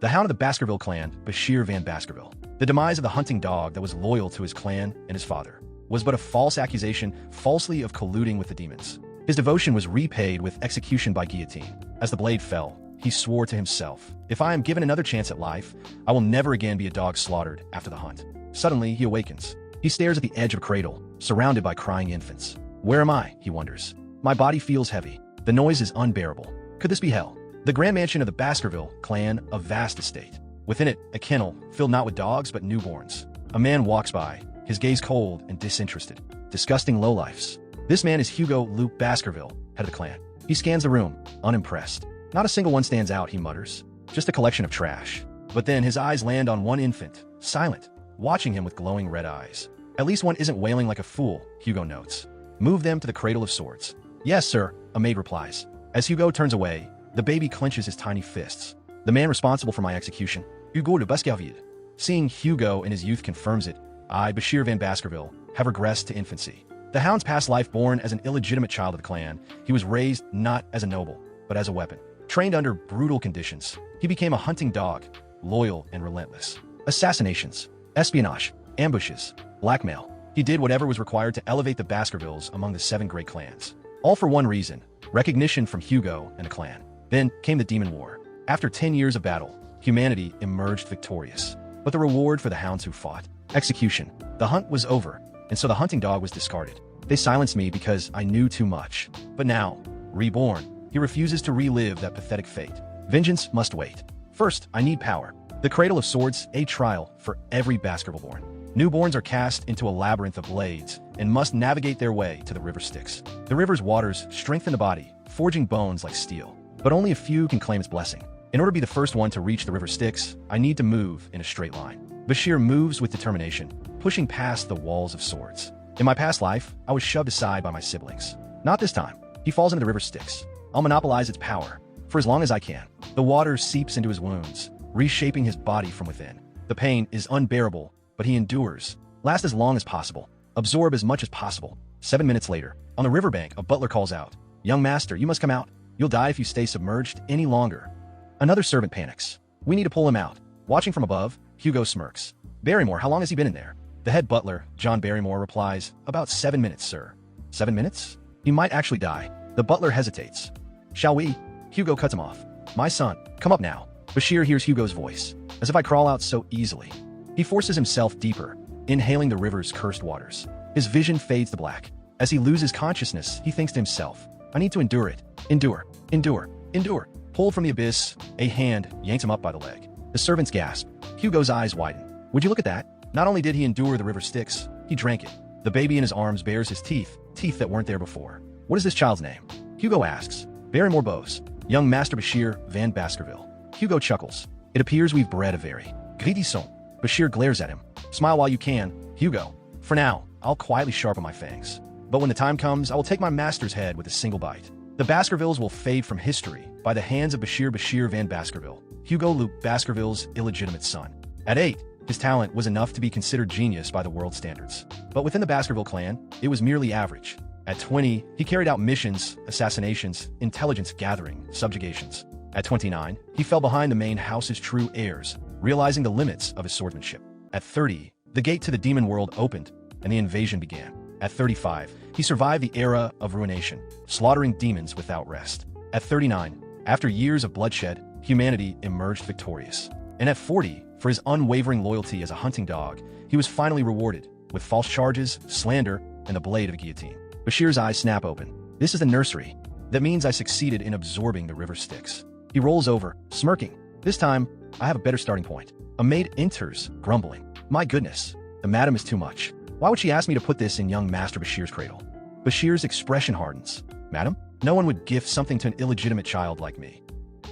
The Hound of the Baskerville clan, Bashir van Baskerville. The demise of the hunting dog that was loyal to his clan and his father was but a false accusation, falsely of colluding with the demons. His devotion was repaid with execution by guillotine. As the blade fell, he swore to himself, "If I am given another chance at life, I will never again be a dog slaughtered after the hunt." Suddenly, he awakens. He stares at the edge of a cradle, surrounded by crying infants. Where am I? He wonders. My body feels heavy. The noise is unbearable. Could this be hell? The grand mansion of the Baskerville clan, a vast estate. Within it, a kennel, filled not with dogs but newborns. A man walks by, his gaze cold and disinterested. Disgusting lowlifes. This man is Hugo Luke Baskerville, head of the clan. He scans the room, unimpressed. Not a single one stands out, he mutters. Just a collection of trash. But then his eyes land on one infant, silent, watching him with glowing red eyes. At least one isn't wailing like a fool, Hugo notes. Move them to the cradle of swords. Yes, sir, a maid replies. As Hugo turns away, the baby clenches his tiny fists. The man responsible for my execution, Hugo de Baskerville. Seeing Hugo in his youth confirms it. I, Bashir van Baskerville, have regressed to infancy. The Hound's past life born as an illegitimate child of the clan, he was raised not as a noble, but as a weapon. Trained under brutal conditions, he became a hunting dog, loyal and relentless. Assassinations, espionage, ambushes, blackmail. He did whatever was required to elevate the Baskervilles among the 7 great clans. All for one reason, recognition from Hugo and the clan. Then came the Demon War. After 10 years of battle, humanity emerged victorious. But the reward for the hounds who fought? Execution. The hunt was over, and so the hunting dog was discarded. They silenced me because I knew too much. But now, Reborn, he refuses to relive that pathetic fate. Vengeance must wait. First, I need power. The Cradle of Swords, a trial for every Baskerville-born. Newborns are cast into a labyrinth of blades and must navigate their way to the river Styx. The river's waters strengthen the body, forging bones like steel. But only a few can claim its blessing. In order to be the first one to reach the river Styx, I need to move in a straight line. Bashir moves with determination, pushing past the walls of swords. In my past life, I was shoved aside by my siblings. Not this time. He falls into the river Styx. I'll monopolize its power, for as long as I can. The water seeps into his wounds, reshaping his body from within. The pain is unbearable, but he endures. Last as long as possible. Absorb as much as possible. 7 minutes later, on the riverbank, a butler calls out, "Young master, you must come out. You'll die if you stay submerged any longer." Another servant panics. "We need to pull him out." Watching from above, Hugo smirks. "Barrymore, how long has he been in there?" The head butler, John Barrymore, replies, "About 7 minutes, sir." 7 minutes? He might actually die. The butler hesitates. "Shall we?" Hugo cuts him off. "My son, come up now." Bashir hears Hugo's voice. "As if I crawl out so easily." He forces himself deeper, inhaling the river's cursed waters. His vision fades to black. As he loses consciousness, he thinks to himself, "I need to endure it. Endure. Endure. Endure." Pulled from the abyss, a hand yanks him up by the leg. The servants gasp. Hugo's eyes widen. Would you look at that? Not only did he endure the river Styx, he drank it. The baby in his arms bears his teeth that weren't there before. "What is this child's name?" Hugo asks. "Barrymore bows. Young Master Bashir van Baskerville." Hugo chuckles. "It appears we've bred a very greedy son." Bashir glares at him. "Smile while you can, Hugo. For now, I'll quietly sharpen my fangs. But when the time comes, I will take my master's head with a single bite." The Baskervilles will fade from history by the hands of Bashir van Baskerville, Hugo Luke Baskerville's illegitimate son. At 8, his talent was enough to be considered genius by the world standards. But within the Baskerville clan, it was merely average. At 20, he carried out missions, assassinations, intelligence gathering, subjugations. At 29, he fell behind the main house's true heirs, realizing the limits of his swordsmanship. At 30, the gate to the demon world opened, and the invasion began. At 35, he survived the era of ruination, slaughtering demons without rest. At 39, after years of bloodshed, humanity emerged victorious. And at 40, for his unwavering loyalty as a hunting dog, he was finally rewarded with false charges, slander, and the blade of a guillotine. Bashir's eyes snap open. "This is the nursery. That means I succeeded in absorbing the river Styx." He rolls over, smirking. "This time, I have a better starting point." A maid enters, grumbling. "My goodness, the madam is too much. Why would she ask me to put this in young Master Bashir's cradle?" Bashir's expression hardens. "Madam, no one would gift something to an illegitimate child like me."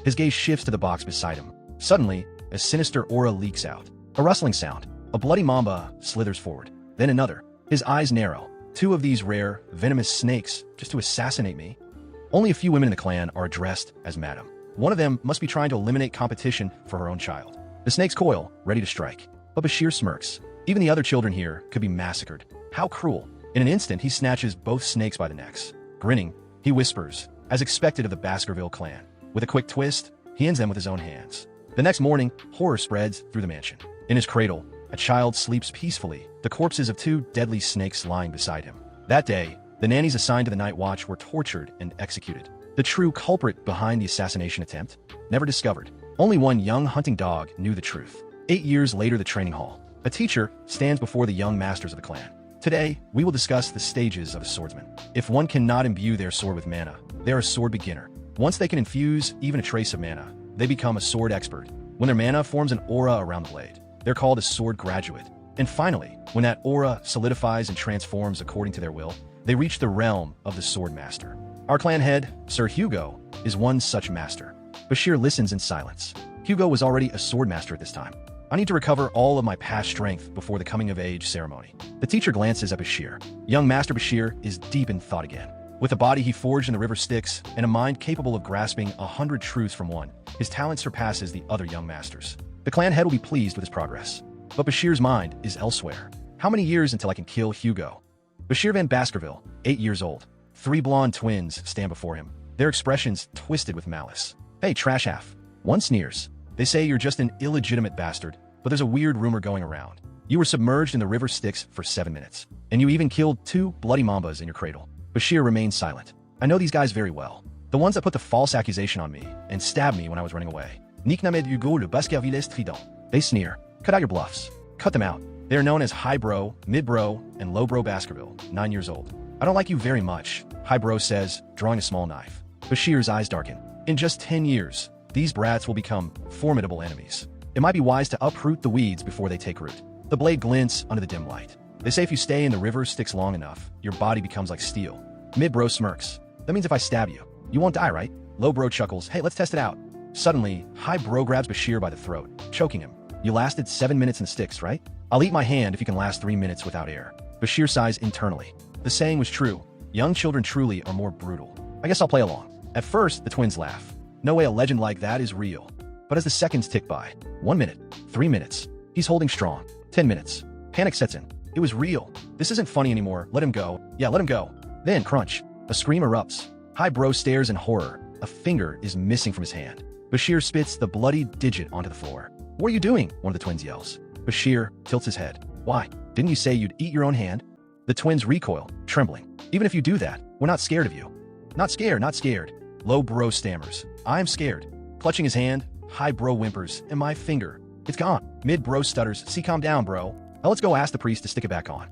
His gaze shifts to the box beside him. Suddenly, a sinister aura leaks out. A rustling sound. A bloody mamba slithers forward. Then another. His eyes narrow. 2 of these rare, venomous snakes just to assassinate me? Only a few women in the clan are addressed as madam. One of them must be trying to eliminate competition for her own child. The snakes coil, ready to strike. But Bashir smirks. Even the other children here could be massacred. How cruel. In an instant, he snatches both snakes by the necks. Grinning, he whispers, as expected of the Baskerville clan. With a quick twist, he ends them with his own hands. The next morning, horror spreads through the mansion. In his cradle, a child sleeps peacefully, the corpses of 2 deadly snakes lying beside him. That day, the nannies assigned to the night watch were tortured and executed. The true culprit behind the assassination attempt? Never discovered. Only one young hunting dog knew the truth. 8 years later, the training hall. A teacher stands before the young masters of the clan. Today, we will discuss the stages of a swordsman. If one cannot imbue their sword with mana, they're a sword beginner. Once they can infuse even a trace of mana, they become a sword expert. When their mana forms an aura around the blade, they're called a sword graduate. And finally, when that aura solidifies and transforms according to their will, they reach the realm of the Swordmaster. Our clan head, Sir Hugo, is one such master. Bashir listens in silence. Hugo was already a swordmaster at this time. I need to recover all of my past strength before the coming-of-age ceremony. The teacher glances at Bashir. Young Master Bashir is deep in thought again. With a body he forged in the river Styx and a mind capable of grasping 100 truths from one, his talent surpasses the other young masters. The clan head will be pleased with his progress. But Bashir's mind is elsewhere. How many years until I can kill Hugo? Bashir Van Baskerville, 8 years old. 3 blonde twins stand before him, their expressions twisted with malice. Hey, trash half. One sneers. They say you're just an illegitimate bastard, but there's a weird rumor going around. You were submerged in the river Styx for 7 minutes, and you even killed 2 bloody mambas in your cradle. Bashir remains silent. I know these guys very well. The ones that put the false accusation on me and stabbed me when I was running away. They sneer. Cut out your bluffs. Cut them out. They are known as High Bro, Mid Bro, and Low Bro Baskerville, 9 years old. I don't like you very much, High Bro says, drawing a small knife. Bashir's eyes darken. In just 10 years, these brats will become formidable enemies. It might be wise to uproot the weeds before they take root. The blade glints under the dim light. They say if you stay in the river Styx long enough, your body becomes like steel. Mid Bro smirks. That means if I stab you, you won't die, right? Low Bro chuckles. Hey, let's test it out. Suddenly, High Bro grabs Bashir by the throat, choking him. You lasted 7 minutes in the Styx, right? I'll eat my hand if you can last 3 minutes without air. Bashir sighs internally. The saying was true. Young children truly are more brutal. I guess I'll play along. At first, the twins laugh. No way a legend like that is real. But as the seconds tick by, 1 minute, 3 minutes, he's holding strong. 10 minutes. Panic sets in. It was real. This isn't funny anymore. Let him go. Yeah, let him go. Then, crunch. A scream erupts. High Bro stares in horror. A finger is missing from his hand. Bashir spits the bloody digit onto the floor. What are you doing? One of the twins yells. Bashir tilts his head. Why? Didn't you say you'd eat your own hand? The twins recoil, trembling. Even if you do that, we're not scared of you. Not scared, not scared. Low Bro stammers. I'm scared. Clutching his hand, High Bro whimpers, and my finger. It's gone. Mid Bro stutters. See, calm down, bro. Now let's go ask the priest to stick it back on.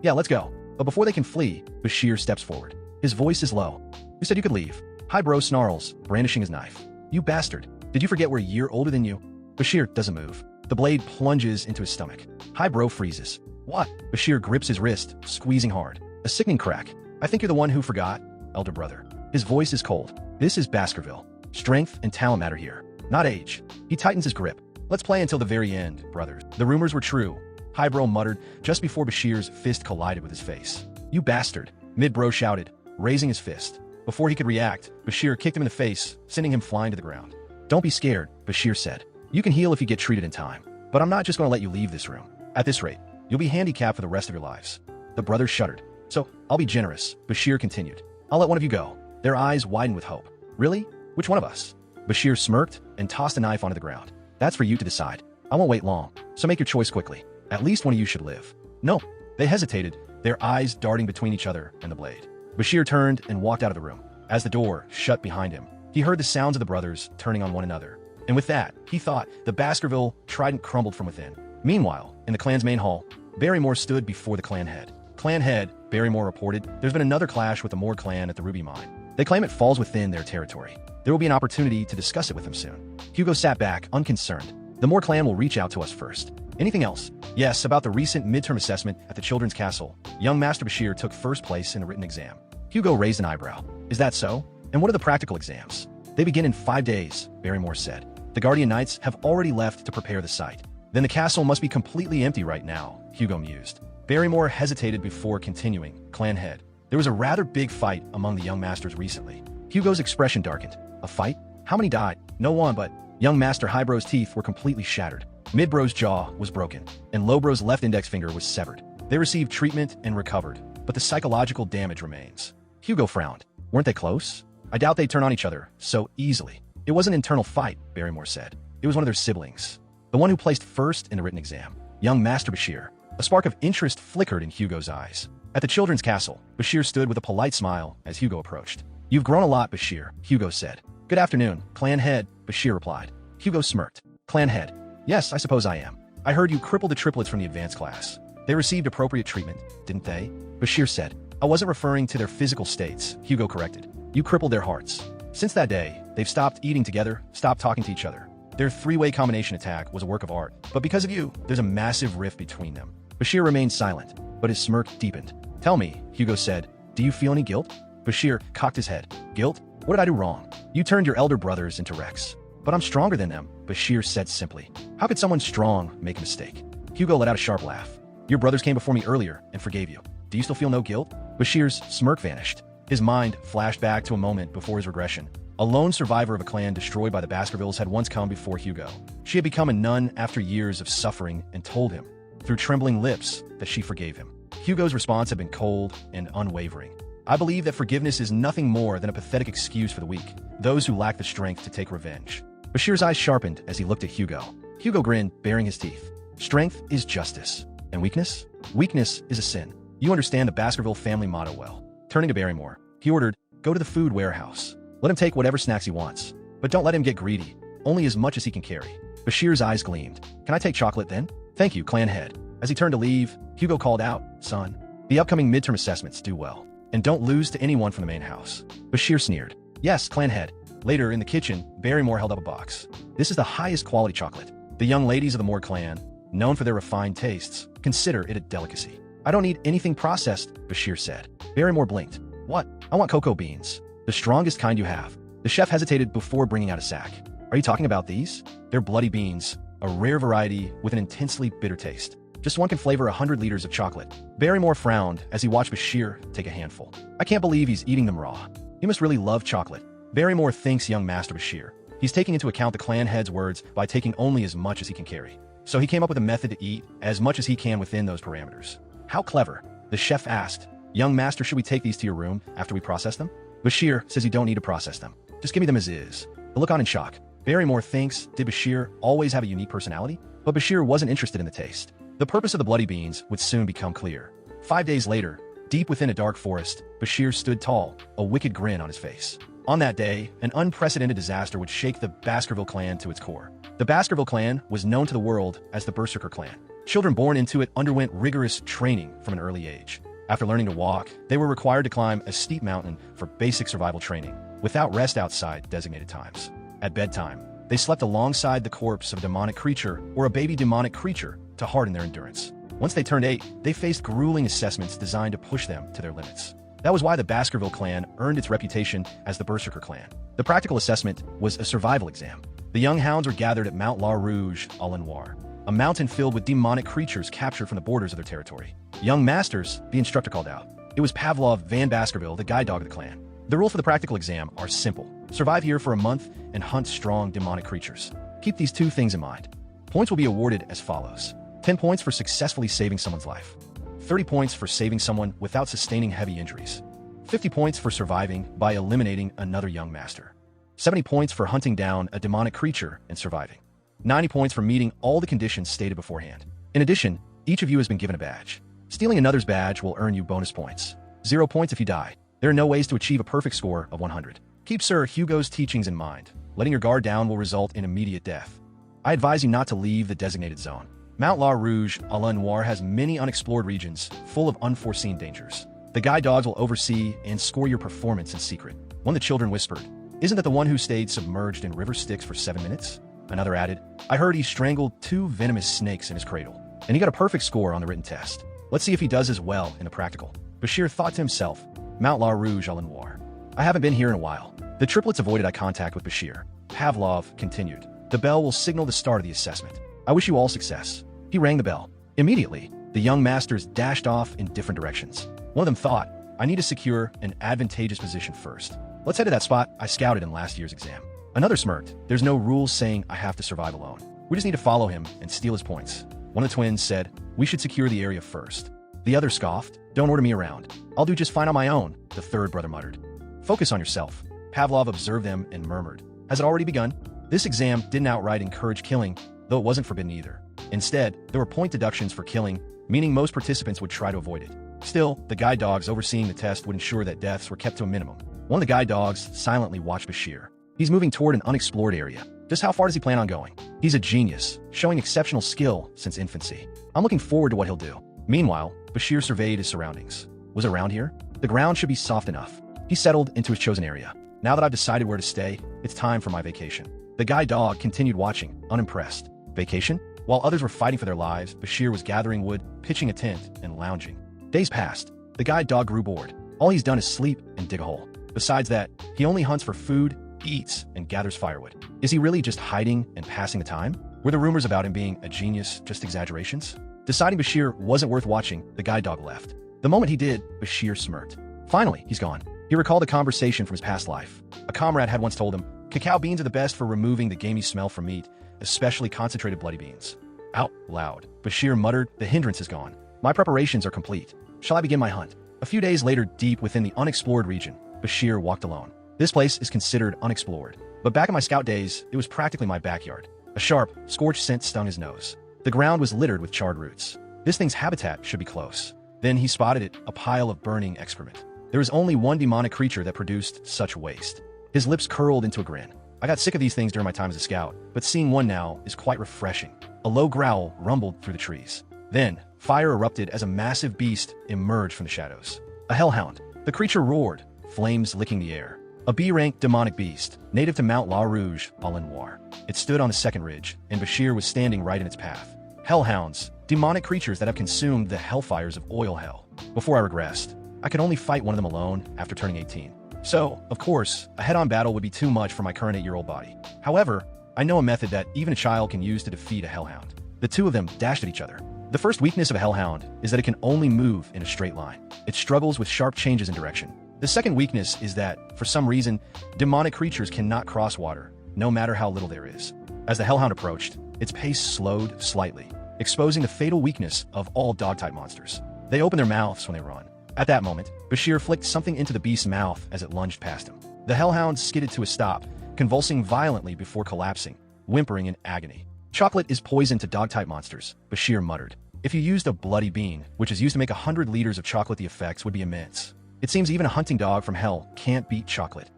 Yeah, let's go. But before they can flee, Bashir steps forward. His voice is low. You said you could leave. High Bro snarls, brandishing his knife. You bastard. Did you forget we're a year older than you? Bashir doesn't move. The blade plunges into his stomach. High Bro freezes. What? Bashir grips his wrist, squeezing hard. A sickening crack. I think you're the one who forgot, elder brother. His voice is cold. This is Baskerville. Strength and talent matter here, not age. He tightens his grip. Let's play until the very end, brothers. The rumors were true. High Bro muttered just before Bashir's fist collided with his face. You bastard, Mid Bro shouted, raising his fist. Before he could react, Bashir kicked him in the face, sending him flying to the ground. Don't be scared, Bashir said. You can heal if you get treated in time. But I'm not just going to let you leave this room. At this rate, you'll be handicapped for the rest of your lives. The brothers shuddered. So, I'll be generous, Bashir continued. I'll let one of you go. Their eyes widened with hope. Really? Which one of us? Bashir smirked and tossed a knife onto the ground. That's for you to decide. I won't wait long, so make your choice quickly. At least one of you should live. No. They hesitated, their eyes darting between each other and the blade. Bashir turned and walked out of the room. As the door shut behind him, he heard the sounds of the brothers turning on one another. And with that, he thought the Baskerville trident crumbled from within. Meanwhile, in the clan's main hall, Barrymore stood before the clan head. Clan head, Barrymore reported, there's been another clash with the Moore clan at the Ruby Mine. They claim it falls within their territory. There will be an opportunity to discuss it with them soon. Hugo sat back, unconcerned. The Moore clan will reach out to us first. Anything else? Yes, about the recent midterm assessment at the Children's Castle. Young Master Bashir took first place in a written exam. Hugo raised an eyebrow. Is that so? And what are the practical exams? They begin in 5 days, Barrymore said. The Guardian Knights have already left to prepare the site. Then the castle must be completely empty right now, Hugo mused. Barrymore hesitated before continuing. Clan head. There was a rather big fight among the young masters recently. Hugo's expression darkened. A fight? How many died? No one, but young Master High Bro's teeth were completely shattered. Mid Bro's jaw was broken, and Low Bro's left index finger was severed. They received treatment and recovered, but the psychological damage remains. Hugo frowned. Weren't they close? I doubt they'd turn on each other so easily. It was an internal fight, Barrymore said. It was one of their siblings, the one who placed first in the written exam, young Master Bashir. A spark of interest flickered in Hugo's eyes. At the children's castle, Bashir stood with a polite smile as Hugo approached. "You've grown a lot, Bashir," Hugo said. "Good afternoon, clan head," Bashir replied. Hugo smirked. "Clan head? Yes, I suppose I am. I heard you crippled the triplets from the advanced class. They received appropriate treatment, didn't they?" Bashir said. "I wasn't referring to their physical states," Hugo corrected. "You crippled their hearts. Since that day, they've stopped eating together, stopped talking to each other. Their three-way combination attack was a work of art, but because of you, there's a massive rift between them." Bashir remained silent, but his smirk deepened. "Tell me," Hugo said, "do you feel any guilt?" Bashir cocked his head. "Guilt? What did I do wrong? You turned your elder brothers into wrecks." "But I'm stronger than them," Bashir said simply. "How could someone strong make a mistake?" Hugo let out a sharp laugh. "Your brothers came before me earlier and forgave you. Do you still feel no guilt?" Bashir's smirk vanished. His mind flashed back to a moment before his regression. A lone survivor of a clan destroyed by the Baskervilles had once come before Hugo. She had become a nun after years of suffering and told him, through trembling lips, that she forgave him. Hugo's response had been cold and unwavering. "I believe that forgiveness is nothing more than a pathetic excuse for the weak, those who lack the strength to take revenge." Bashir's eyes sharpened as he looked at Hugo. Hugo grinned, baring his teeth. "Strength is justice. And weakness? Weakness is a sin. You understand the Baskerville family motto well." Turning to Barrymore, he ordered, "Go to the food warehouse. Let him take whatever snacks he wants. But don't let him get greedy. Only as much as he can carry." Bashir's eyes gleamed. "Can I take chocolate then?" "Thank you, clan head." As he turned to leave, Hugo called out, "Son, the upcoming midterm assessments do well. And don't lose to anyone from the main house." Bashir sneered. "Yes, clan head." Later, in the kitchen, Barrymore held up a box. "This is the highest quality chocolate. The young ladies of the Moore clan, known for their refined tastes, consider it a delicacy." "I don't need anything processed," Bashir said. Barrymore blinked. "What? I want cocoa beans. The strongest kind you have." The chef hesitated before bringing out a sack. "Are you talking about these? They're bloody beans, a rare variety with an intensely bitter taste. Just one can flavor 100 liters of chocolate." Barrymore frowned as he watched Bashir take a handful. "I can't believe he's eating them raw. He must really love chocolate." Barrymore thinks young Master Bashir. He's taking into account the clan head's words by taking only as much as he can carry. So he came up with a method to eat as much as he can within those parameters. "How clever," the chef asked. "Young Master, should we take these to your room after we process them?" Bashir says you don't need to process them. Just give me them as is. The look on in shock. Barrymore thinks, did Bashir always have a unique personality? But Bashir wasn't interested in the taste. The purpose of the bloody beans would soon become clear. 5 days later, deep within a dark forest, Bashir stood tall, a wicked grin on his face. On that day, an unprecedented disaster would shake the Baskerville clan to its core. The Baskerville clan was known to the world as the Berserker clan. Children born into it underwent rigorous training from an early age. After learning to walk, they were required to climb a steep mountain for basic survival training, without rest outside designated times. At bedtime, they slept alongside the corpse of a demonic creature or a baby demonic creature to harden their endurance. Once they turned 8, they faced grueling assessments designed to push them to their limits. That was why the Baskerville clan earned its reputation as the Berserker clan. The practical assessment was a survival exam. The young hounds were gathered at Mount La Rouge à l'Enroir, a mountain filled with demonic creatures captured from the borders of their territory. Young masters, the instructor called out. It was Pavlov Van Baskerville, the guide dog of the clan. The rules for the practical exam are simple. Survive here for a month and hunt strong demonic creatures. Keep these 2 things in mind. Points will be awarded as follows. 10 points for successfully saving someone's life. 30 points for saving someone without sustaining heavy injuries. 50 points for surviving by eliminating another young master. 70 points for hunting down a demonic creature and surviving. 90 points for meeting all the conditions stated beforehand. In addition, each of you has been given a badge. Stealing another's badge will earn you bonus points. 0 points if you die. There are no ways to achieve a perfect score of 100. Keep Sir Hugo's teachings in mind. Letting your guard down will result in immediate death. I advise you not to leave the designated zone. Mount La Rouge à l'Enroir has many unexplored regions full of unforeseen dangers. The guide dogs will oversee and score your performance in secret. One of the children whispered, "Isn't that the one who stayed submerged in river Styx for 7 minutes?" Another added, "I heard he strangled 2 venomous snakes in his cradle, and he got a perfect score on the written test. Let's see if he does as well in the practical." Bashir thought to himself, Mount La Rouge à l'Enroir. I haven't been here in a while. The triplets avoided eye contact with Bashir. Pavlov continued, "The bell will signal the start of the assessment. I wish you all success." He rang the bell. Immediately, the young masters dashed off in different directions. One of them thought, "I need to secure an advantageous position first. Let's head to that spot I scouted in last year's exam." Another smirked. "There's no rules saying I have to survive alone. We just need to follow him and steal his points." One of the twins said, "We should secure the area first." The other scoffed, "Don't order me around. I'll do just fine on my own," the third brother muttered. "Focus on yourself." Pavlov observed them and murmured, "Has it already begun?" This exam didn't outright encourage killing, though it wasn't forbidden either. Instead, there were point deductions for killing, meaning most participants would try to avoid it. Still, the guide dogs overseeing the test would ensure that deaths were kept to a minimum. One of the guide dogs silently watched Bashir. He's moving toward an unexplored area. Just how far does he plan on going? He's a genius, showing exceptional skill since infancy. I'm looking forward to what he'll do. Meanwhile, Bashir surveyed his surroundings. Was it around here? The ground should be soft enough. He settled into his chosen area. Now that I've decided where to stay, it's time for my vacation. The guide dog continued watching, unimpressed. Vacation? While others were fighting for their lives, Bashir was gathering wood, pitching a tent, and lounging. Days passed. The guide dog grew bored. All he's done is sleep and dig a hole. Besides that, he only hunts for food, eats, and gathers firewood. Is he really just hiding and passing the time? Were the rumors about him being a genius just exaggerations? Deciding Bashir wasn't worth watching, the guide dog left. The moment he did, Bashir smirked. Finally, he's gone. He recalled a conversation from his past life. A comrade had once told him, "Cacao beans are the best for removing the gamey smell from meat, especially concentrated bloody beans." Out loud, Bashir muttered, "The hindrance is gone. My preparations are complete. Shall I begin my hunt?" A few days later, deep within the unexplored region, Bashir walked alone. This place is considered unexplored, but back in my scout days, it was practically my backyard. A sharp, scorched scent stung his nose. The ground was littered with charred roots. This thing's habitat should be close. Then he spotted it, a pile of burning excrement. There was only one demonic creature that produced such waste. His lips curled into a grin. I got sick of these things during my time as a scout, but seeing one now is quite refreshing. A low growl rumbled through the trees. Then, fire erupted as a massive beast emerged from the shadows. A hellhound. The creature roared, flames licking the air. A B-rank demonic beast, native to Mount La Rouge, Al Noir. It stood on the second ridge, and Bashir was standing right in its path. Hellhounds, demonic creatures that have consumed the hellfires of oil hell. Before I regressed, I could only fight one of them alone after turning 18. So, of course, a head-on battle would be too much for my current 8-year-old body. However, I know a method that even a child can use to defeat a hellhound. The two of them dashed at each other. The first weakness of a hellhound is that it can only move in a straight line. It struggles with sharp changes in direction. The second weakness is that, for some reason, demonic creatures cannot cross water, no matter how little there is. As the hellhound approached, its pace slowed slightly, exposing the fatal weakness of all dog-type monsters. They open their mouths when they run. At that moment, Bashir flicked something into the beast's mouth as it lunged past him. The hellhound skidded to a stop, convulsing violently before collapsing, whimpering in agony. "Chocolate is poison to dog-type monsters," Bashir muttered. "If you used a bloody bean, which is used to make 100 liters of chocolate, the effects would be immense. It seems even a hunting dog from hell can't beat chocolate."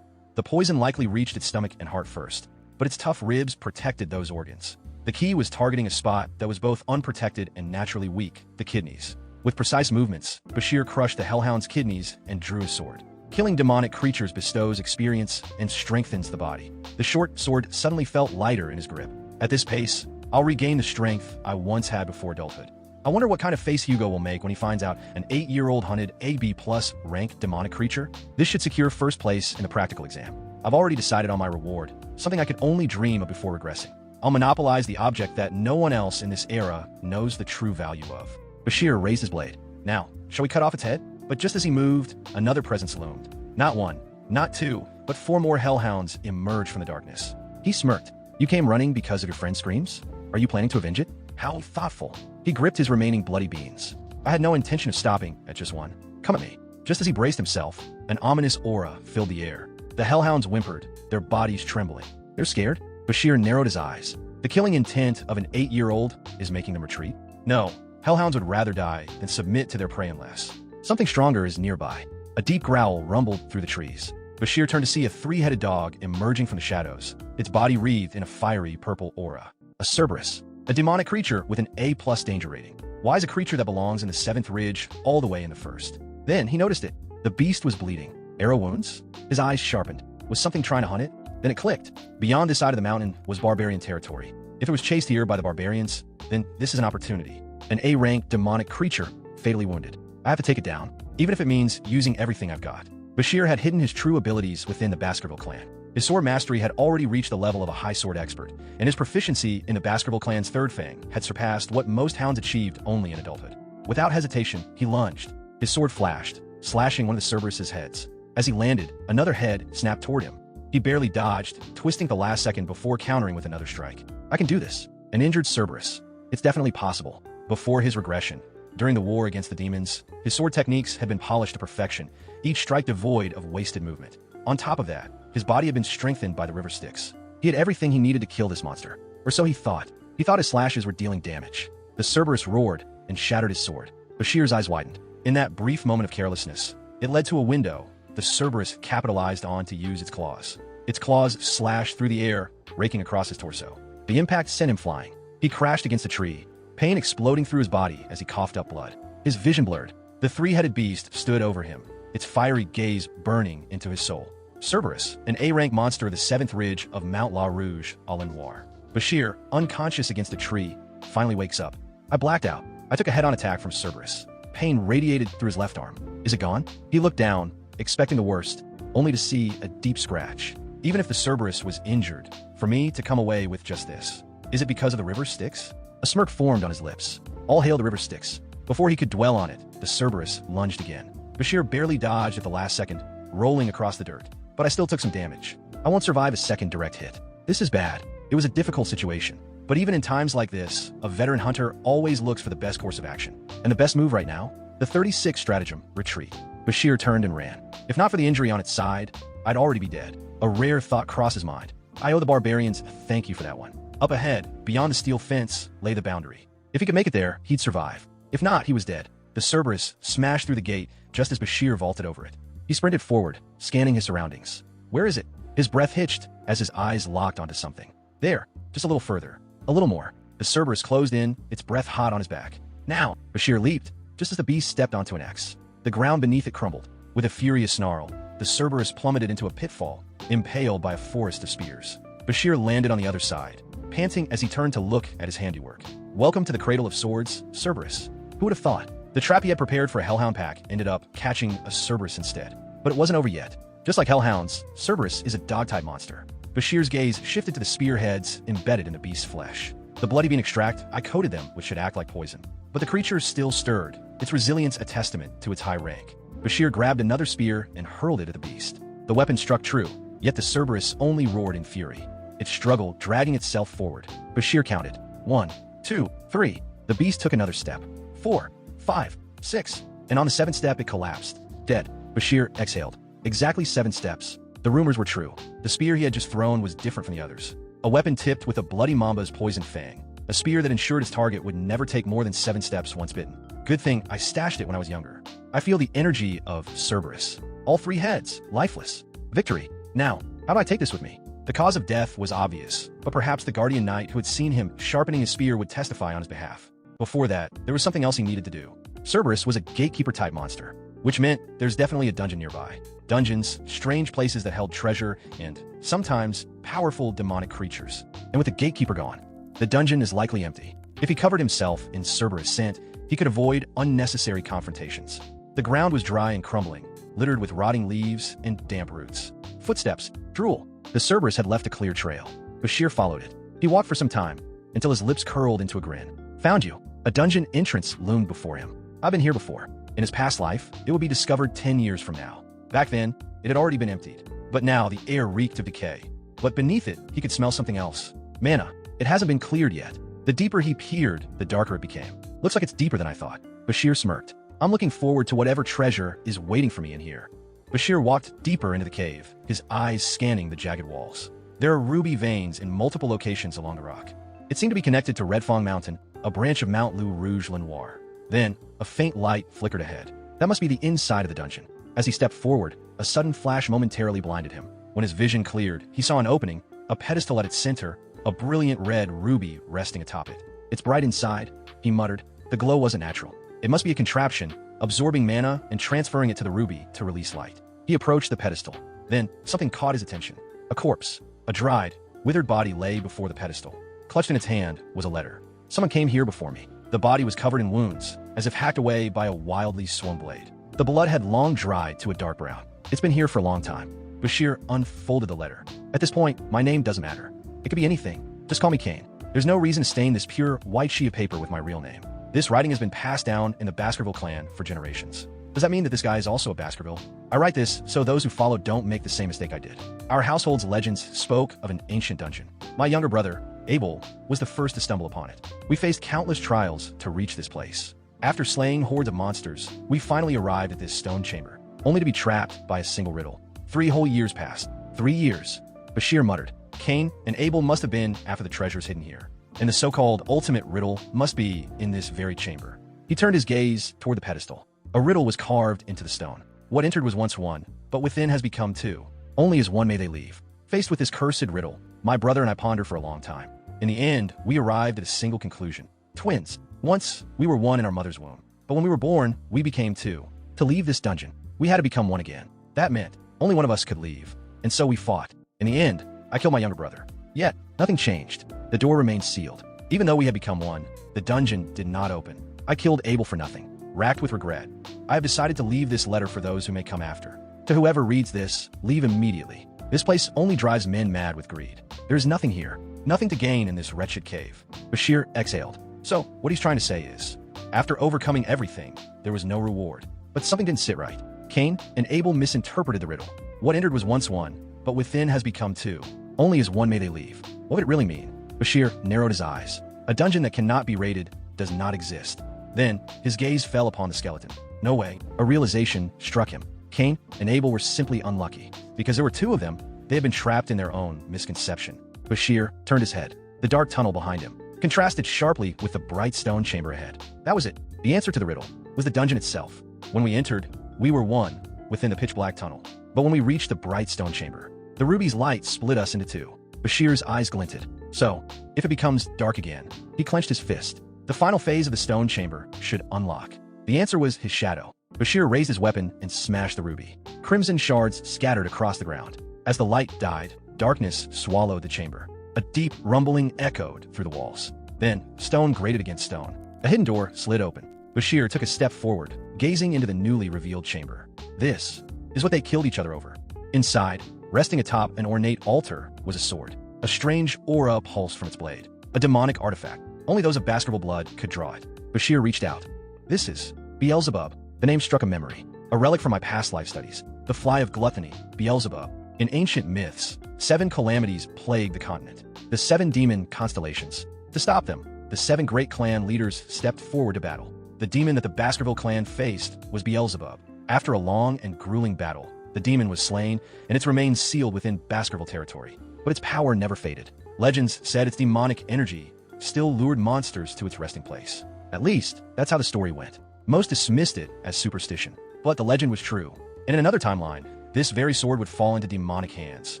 The poison likely reached its stomach and heart first, but its tough ribs protected those organs. The key was targeting a spot that was both unprotected and naturally weak, the kidneys. With precise movements, Bashir crushed the hellhound's kidneys and drew his sword. Killing demonic creatures bestows experience and strengthens the body. The short sword suddenly felt lighter in his grip. At this pace, I'll regain the strength I once had before adulthood. I wonder what kind of face Hugo will make when he finds out an 8-year-old hunted AB+ rank demonic creature. This should secure first place in the practical exam. I've already decided on my reward, something I could only dream of before regressing. I'll monopolize the object that no one else in this era knows the true value of. Bashir raised his blade. "Now, shall we cut off its head?" But just as he moved, another presence loomed. Not one, not two, but 4 more hellhounds emerged from the darkness. He smirked. "You came running because of your friend's screams? Are you planning to avenge it?" How thoughtful. He gripped his remaining bloody beans. I had no intention of stopping at just one. "Come at me." Just as he braced himself, an ominous aura filled the air. The hellhounds whimpered, their bodies trembling. "They're scared?" Bashir narrowed his eyes. The killing intent of an 8-year-old is making them retreat? No. Hellhounds would rather die than submit to their prey unless something stronger is nearby. A deep growl rumbled through the trees. Bashir turned to see a 3-headed dog emerging from the shadows, its body wreathed in a fiery purple aura. A Cerberus, a demonic creature with an A+ danger rating. Why is a creature that belongs in the 7th ridge all the way in the 1st? Then he noticed it. The beast was bleeding. Arrow wounds? His eyes sharpened. Was something trying to hunt it? Then it clicked. Beyond this side of the mountain was barbarian territory. If it was chased here by the barbarians, then this is an opportunity. An A-rank demonic creature, fatally wounded. I have to take it down, even if it means using everything I've got. Bashir had hidden his true abilities within the Baskerville clan. His sword mastery had already reached the level of a high sword expert, and his proficiency in the Baskerville clan's 3rd fang had surpassed what most hounds achieved only in adulthood. Without hesitation, he lunged. His sword flashed, slashing one of the Cerberus's heads. As he landed, another head snapped toward him. He barely dodged, twisting the last second before countering with another strike. I can do this. An injured Cerberus. It's definitely possible. Before his regression, during the war against the demons, his sword techniques had been polished to perfection, each strike devoid of wasted movement. On top of that, his body had been strengthened by the river Styx. He had everything he needed to kill this monster. Or so he thought. He thought his slashes were dealing damage. The Cerberus roared and shattered his sword. Bashir's eyes widened. In that brief moment of carelessness, it led to a window the Cerberus capitalized on to use its claws. Its claws slashed through the air, raking across his torso. The impact sent him flying. He crashed against a tree, pain exploding through his body as he coughed up blood. His vision blurred. The three-headed beast stood over him, its fiery gaze burning into his soul. Cerberus, an A-rank monster of the 7th ridge of Mount La Rouge, à la Noire. Bashir, unconscious against a tree, finally wakes up. I blacked out. I took a head-on attack from Cerberus. Pain radiated through his left arm. Is it gone? He looked down, expecting the worst, only to see a deep scratch. Even if the Cerberus was injured, for me to come away with just this. Is it because of the river Styx? A smirk formed on his lips. All hail the river Styx. Before he could dwell on it, the Cerberus lunged again. Bashir barely dodged at the last second, rolling across the dirt. But I still took some damage. I won't survive a second direct hit. This is bad. It was a difficult situation. But even in times like this, a veteran hunter always looks for the best course of action. And the best move right now? The 36th stratagem, retreat. Bashir turned and ran. If not for the injury on its side, I'd already be dead. A rare thought crossed his mind. I owe the barbarians a thank you for that one. Up ahead, beyond the steel fence, lay the boundary. If he could make it there, he'd survive. If not, he was dead. The Cerberus smashed through the gate just as Bashir vaulted over it. He sprinted forward, scanning his surroundings. Where is it? His breath hitched as his eyes locked onto something. There, just a little further. A little more. The Cerberus closed in, its breath hot on his back. Now, Bashir leaped, just as the beast stepped onto an X. The ground beneath it crumbled. With a furious snarl, the Cerberus plummeted into a pitfall, impaled by a forest of spears. Bashir landed on the other side, panting as he turned to look at his handiwork. Welcome to the Cradle of Swords, Cerberus. Who would have thought? The trap he had prepared for a Hellhound pack ended up catching a Cerberus instead. But it wasn't over yet. Just like Hellhounds, Cerberus is a dog-type monster. Bashir's gaze shifted to the spearheads embedded in the beast's flesh. The bloody bean extract, I coated them, which should act like poison. But the creature still stirred, its resilience a testament to its high rank. Bashir grabbed another spear and hurled it at the beast. The weapon struck true, yet the Cerberus only roared in fury. It struggled, dragging itself forward. Bashir counted. 1, 2, 3. The beast took another step. 4, 5, 6. And on the 7th step, it collapsed. Dead. Bashir exhaled. Exactly 7 steps. The rumors were true. The spear he had just thrown was different from the others. A weapon tipped with a bloody mamba's poison fang. A spear that ensured his target would never take more than 7 steps once bitten. Good thing I stashed it when I was younger. I feel the energy of Cerberus. All 3 heads, lifeless. Victory. Now, how do I take this with me? The cause of death was obvious, but perhaps the Guardian Knight who had seen him sharpening his spear would testify on his behalf. Before that, there was something else he needed to do. Cerberus was a gatekeeper-type monster, which meant there's definitely a dungeon nearby. Dungeons, strange places that held treasure, and, sometimes, powerful demonic creatures. And with the gatekeeper gone, the dungeon is likely empty. If he covered himself in Cerberus scent, he could avoid unnecessary confrontations. The ground was dry and crumbling, littered with rotting leaves and damp roots. Footsteps, drool. The Cerberus had left a clear trail. Bashir followed it. He walked for some time, until his lips curled into a grin. Found you. A dungeon entrance loomed before him. I've been here before. In his past life, it would be discovered 10 years from now. Back then, it had already been emptied. But now, the air reeked of decay. But beneath it, he could smell something else. Mana. It hasn't been cleared yet. The deeper he peered, the darker it became. Looks like it's deeper than I thought. Bashir smirked. I'm looking forward to whatever treasure is waiting for me in here. Bashir walked deeper into the cave, his eyes scanning the jagged walls. There are ruby veins in multiple locations along the rock. It seemed to be connected to Red Fong Mountain, a branch of Mount Lu Rouge Lenoir. Then, a faint light flickered ahead. That must be the inside of the dungeon. As he stepped forward, a sudden flash momentarily blinded him. When his vision cleared, he saw an opening, a pedestal at its center, a brilliant red ruby resting atop it. It's bright inside, he muttered. The glow wasn't natural. It must be a contraption, absorbing mana and transferring it to the ruby to release light. He approached the pedestal. Then, something caught his attention. A corpse. A dried, withered body lay before the pedestal. Clutched in its hand was a letter. Someone came here before me. The body was covered in wounds, as if hacked away by a wildly swung blade. The blood had long dried to a dark brown. It's been here for a long time. Bashir unfolded the letter. At this point, my name doesn't matter. It could be anything. Just call me Kane. There's no reason to stain this pure, white sheet of paper with my real name. This writing has been passed down in the Baskerville clan for generations. Does that mean that this guy is also a Baskerville? I write this so those who follow don't make the same mistake I did. Our household's legends spoke of an ancient dungeon. My younger brother, Abel, was the first to stumble upon it. We faced countless trials to reach this place. After slaying hordes of monsters, we finally arrived at this stone chamber, only to be trapped by a single riddle. 3 whole years passed. 3 years. Bashir muttered. Cain and Abel must have been after the treasures hidden here, and the so-called ultimate riddle must be in this very chamber. He turned his gaze toward the pedestal. A riddle was carved into the stone. What entered was once one, but within has become two. Only as one may they leave. Faced with this cursed riddle, my brother and I pondered for a long time. In the end, we arrived at a single conclusion. Twins. Once, we were one in our mother's womb. But when we were born, we became two. To leave this dungeon, we had to become one again. That meant only one of us could leave. And so we fought. In the end, I killed my younger brother. Yet, nothing changed. The door remained sealed. Even though we had become one, the dungeon did not open. I killed Abel for nothing. Racked with regret, I have decided to leave this letter for those who may come after. To whoever reads this, leave immediately. This place only drives men mad with greed. There is nothing here, nothing to gain in this wretched cave. Bashir exhaled. So, what he's trying to say is, after overcoming everything, there was no reward. But something didn't sit right. Cain and Abel misinterpreted the riddle. What entered was once one, but within has become two. Only as one may they leave. What would it really mean? Bashir narrowed his eyes. A dungeon that cannot be raided does not exist. Then, his gaze fell upon the skeleton. No way. A realization struck him. Cain and Abel were simply unlucky. Because there were two of them, they had been trapped in their own misconception. Bashir turned his head. The dark tunnel behind him contrasted sharply with the bright stone chamber ahead. That was it. The answer to the riddle was the dungeon itself. When we entered, we were one within the pitch-black tunnel. But when we reached the bright stone chamber, the ruby's light split us into two. Bashir's eyes glinted. So, if it becomes dark again, he clenched his fist. The final phase of the stone chamber should unlock. The answer was his shadow. Bashir raised his weapon and smashed the ruby. Crimson shards scattered across the ground. As the light died, darkness swallowed the chamber. A deep rumbling echoed through the walls. Then, stone grated against stone. A hidden door slid open. Bashir took a step forward, gazing into the newly revealed chamber. This is what they killed each other over. Inside, resting atop an ornate altar, was a sword. A strange aura pulsed from its blade. A demonic artifact. Only those of Baskerville blood could draw it. Bashir reached out. This is Beelzebub. The name struck a memory. A relic from my past life studies. The fly of gluttony, Beelzebub. In ancient myths, 7 calamities plagued the continent. The 7 demon constellations. To stop them, the 7 great clan leaders stepped forward to battle. The demon that the Baskerville clan faced was Beelzebub. After a long and grueling battle, the demon was slain, and its remains sealed within Baskerville territory. But its power never faded. Legends said its demonic energy still lured monsters to its resting place. At least, that's how the story went. Most dismissed it as superstition, but the legend was true. And in another timeline, this very sword would fall into demonic hands,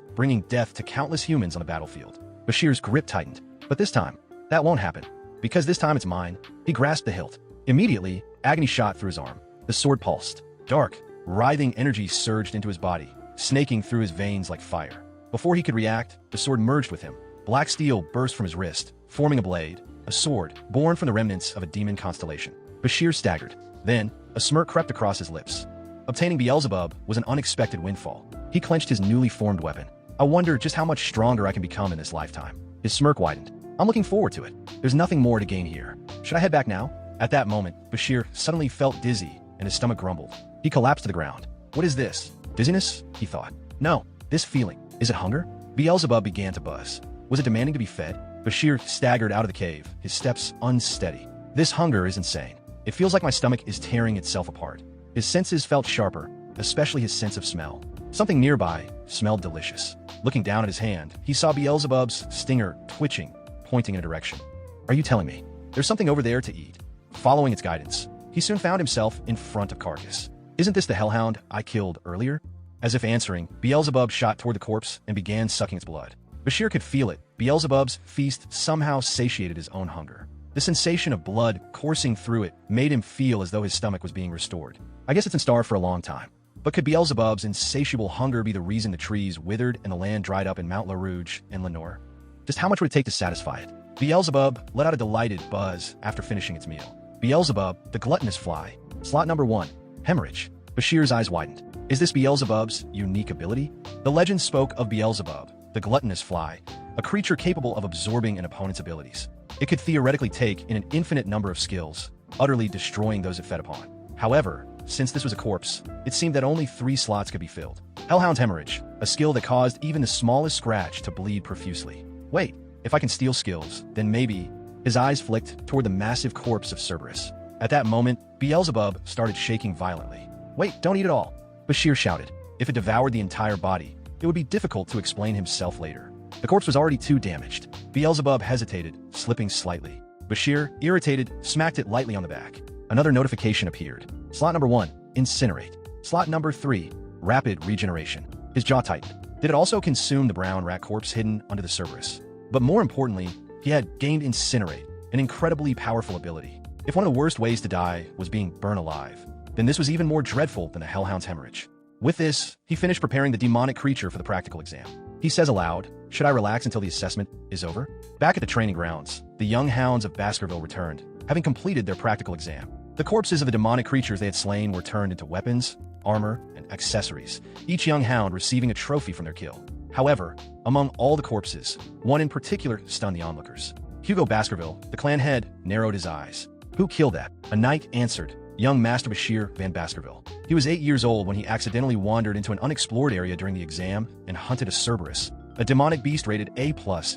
bringing death to countless humans on the battlefield. Bashir's grip tightened. But this time, that won't happen. Because this time it's mine. He grasped the hilt. Immediately, agony shot through his arm. The sword pulsed. Dark, writhing energy surged into his body, snaking through his veins like fire. Before he could react, the sword merged with him. Black steel burst from his wrist, forming a blade, a sword born from the remnants of a demon constellation. Bashir staggered. Then, a smirk crept across his lips. Obtaining Beelzebub was an unexpected windfall. He clenched his newly formed weapon. I wonder just how much stronger I can become in this lifetime. His smirk widened. I'm looking forward to it. There's nothing more to gain here. Should I head back now? At that moment, Bashir suddenly felt dizzy and his stomach grumbled. He collapsed to the ground. What is this? Dizziness? He thought. No, this feeling. Is it hunger? Beelzebub began to buzz. Was it demanding to be fed? Bashir staggered out of the cave, his steps unsteady. This hunger is insane. It feels like my stomach is tearing itself apart. His senses felt sharper, especially his sense of smell. Something nearby smelled delicious. Looking down at his hand, he saw Beelzebub's stinger twitching, pointing in a direction. Are you telling me there's something over there to eat? Following its guidance, he soon found himself in front of Carcass. Isn't this the hellhound I killed earlier? As if answering, Beelzebub shot toward the corpse and began sucking its blood. Bashir could feel it. Beelzebub's feast somehow satiated his own hunger. The sensation of blood coursing through it made him feel as though his stomach was being restored. I guess it's been starved for a long time. But could Beelzebub's insatiable hunger be the reason the trees withered and the land dried up in Mount La Rouge and Lenore? Just how much would it take to satisfy it? Beelzebub let out a delighted buzz after finishing its meal. Beelzebub, the gluttonous fly. Slot number 1. Hemorrhage. Bashir's eyes widened. Is this Beelzebub's unique ability? The legend spoke of Beelzebub, the gluttonous fly, a creature capable of absorbing an opponent's abilities. It could theoretically take in an infinite number of skills, utterly destroying those it fed upon. However, since this was a corpse, it seemed that only 3 slots could be filled. Hellhound's Hemorrhage, a skill that caused even the smallest scratch to bleed profusely. Wait, if I can steal skills, then maybe... His eyes flicked toward the massive corpse of Cerberus. At that moment, Beelzebub started shaking violently. Wait, don't eat it all, Bashir shouted. If it devoured the entire body, it would be difficult to explain himself later. The corpse was already too damaged. Beelzebub hesitated, slipping slightly. Bashir, irritated, smacked it lightly on the back. Another notification appeared. Slot number 1, incinerate. Slot number 3, rapid regeneration. His jaw tightened. Did it also consume the brown rat corpse hidden under the Cerberus? But more importantly, he had gained incinerate, an incredibly powerful ability. If one of the worst ways to die was being burned alive, then this was even more dreadful than a hellhound's hemorrhage. With this, he finished preparing the demonic creature for the practical exam. He says aloud, "Should I relax until the assessment is over?" Back at the training grounds, the young hounds of Baskerville returned, having completed their practical exam. The corpses of the demonic creatures they had slain were turned into weapons, armor, and accessories, each young hound receiving a trophy from their kill. However, among all the corpses, one in particular stunned the onlookers. Hugo Baskerville, the clan head, narrowed his eyes. "Who killed that?" A knight answered, young Master Bashir Van Baskerville. He was 8 years old when he accidentally wandered into an unexplored area during the exam and hunted a Cerberus, a demonic beast rated A+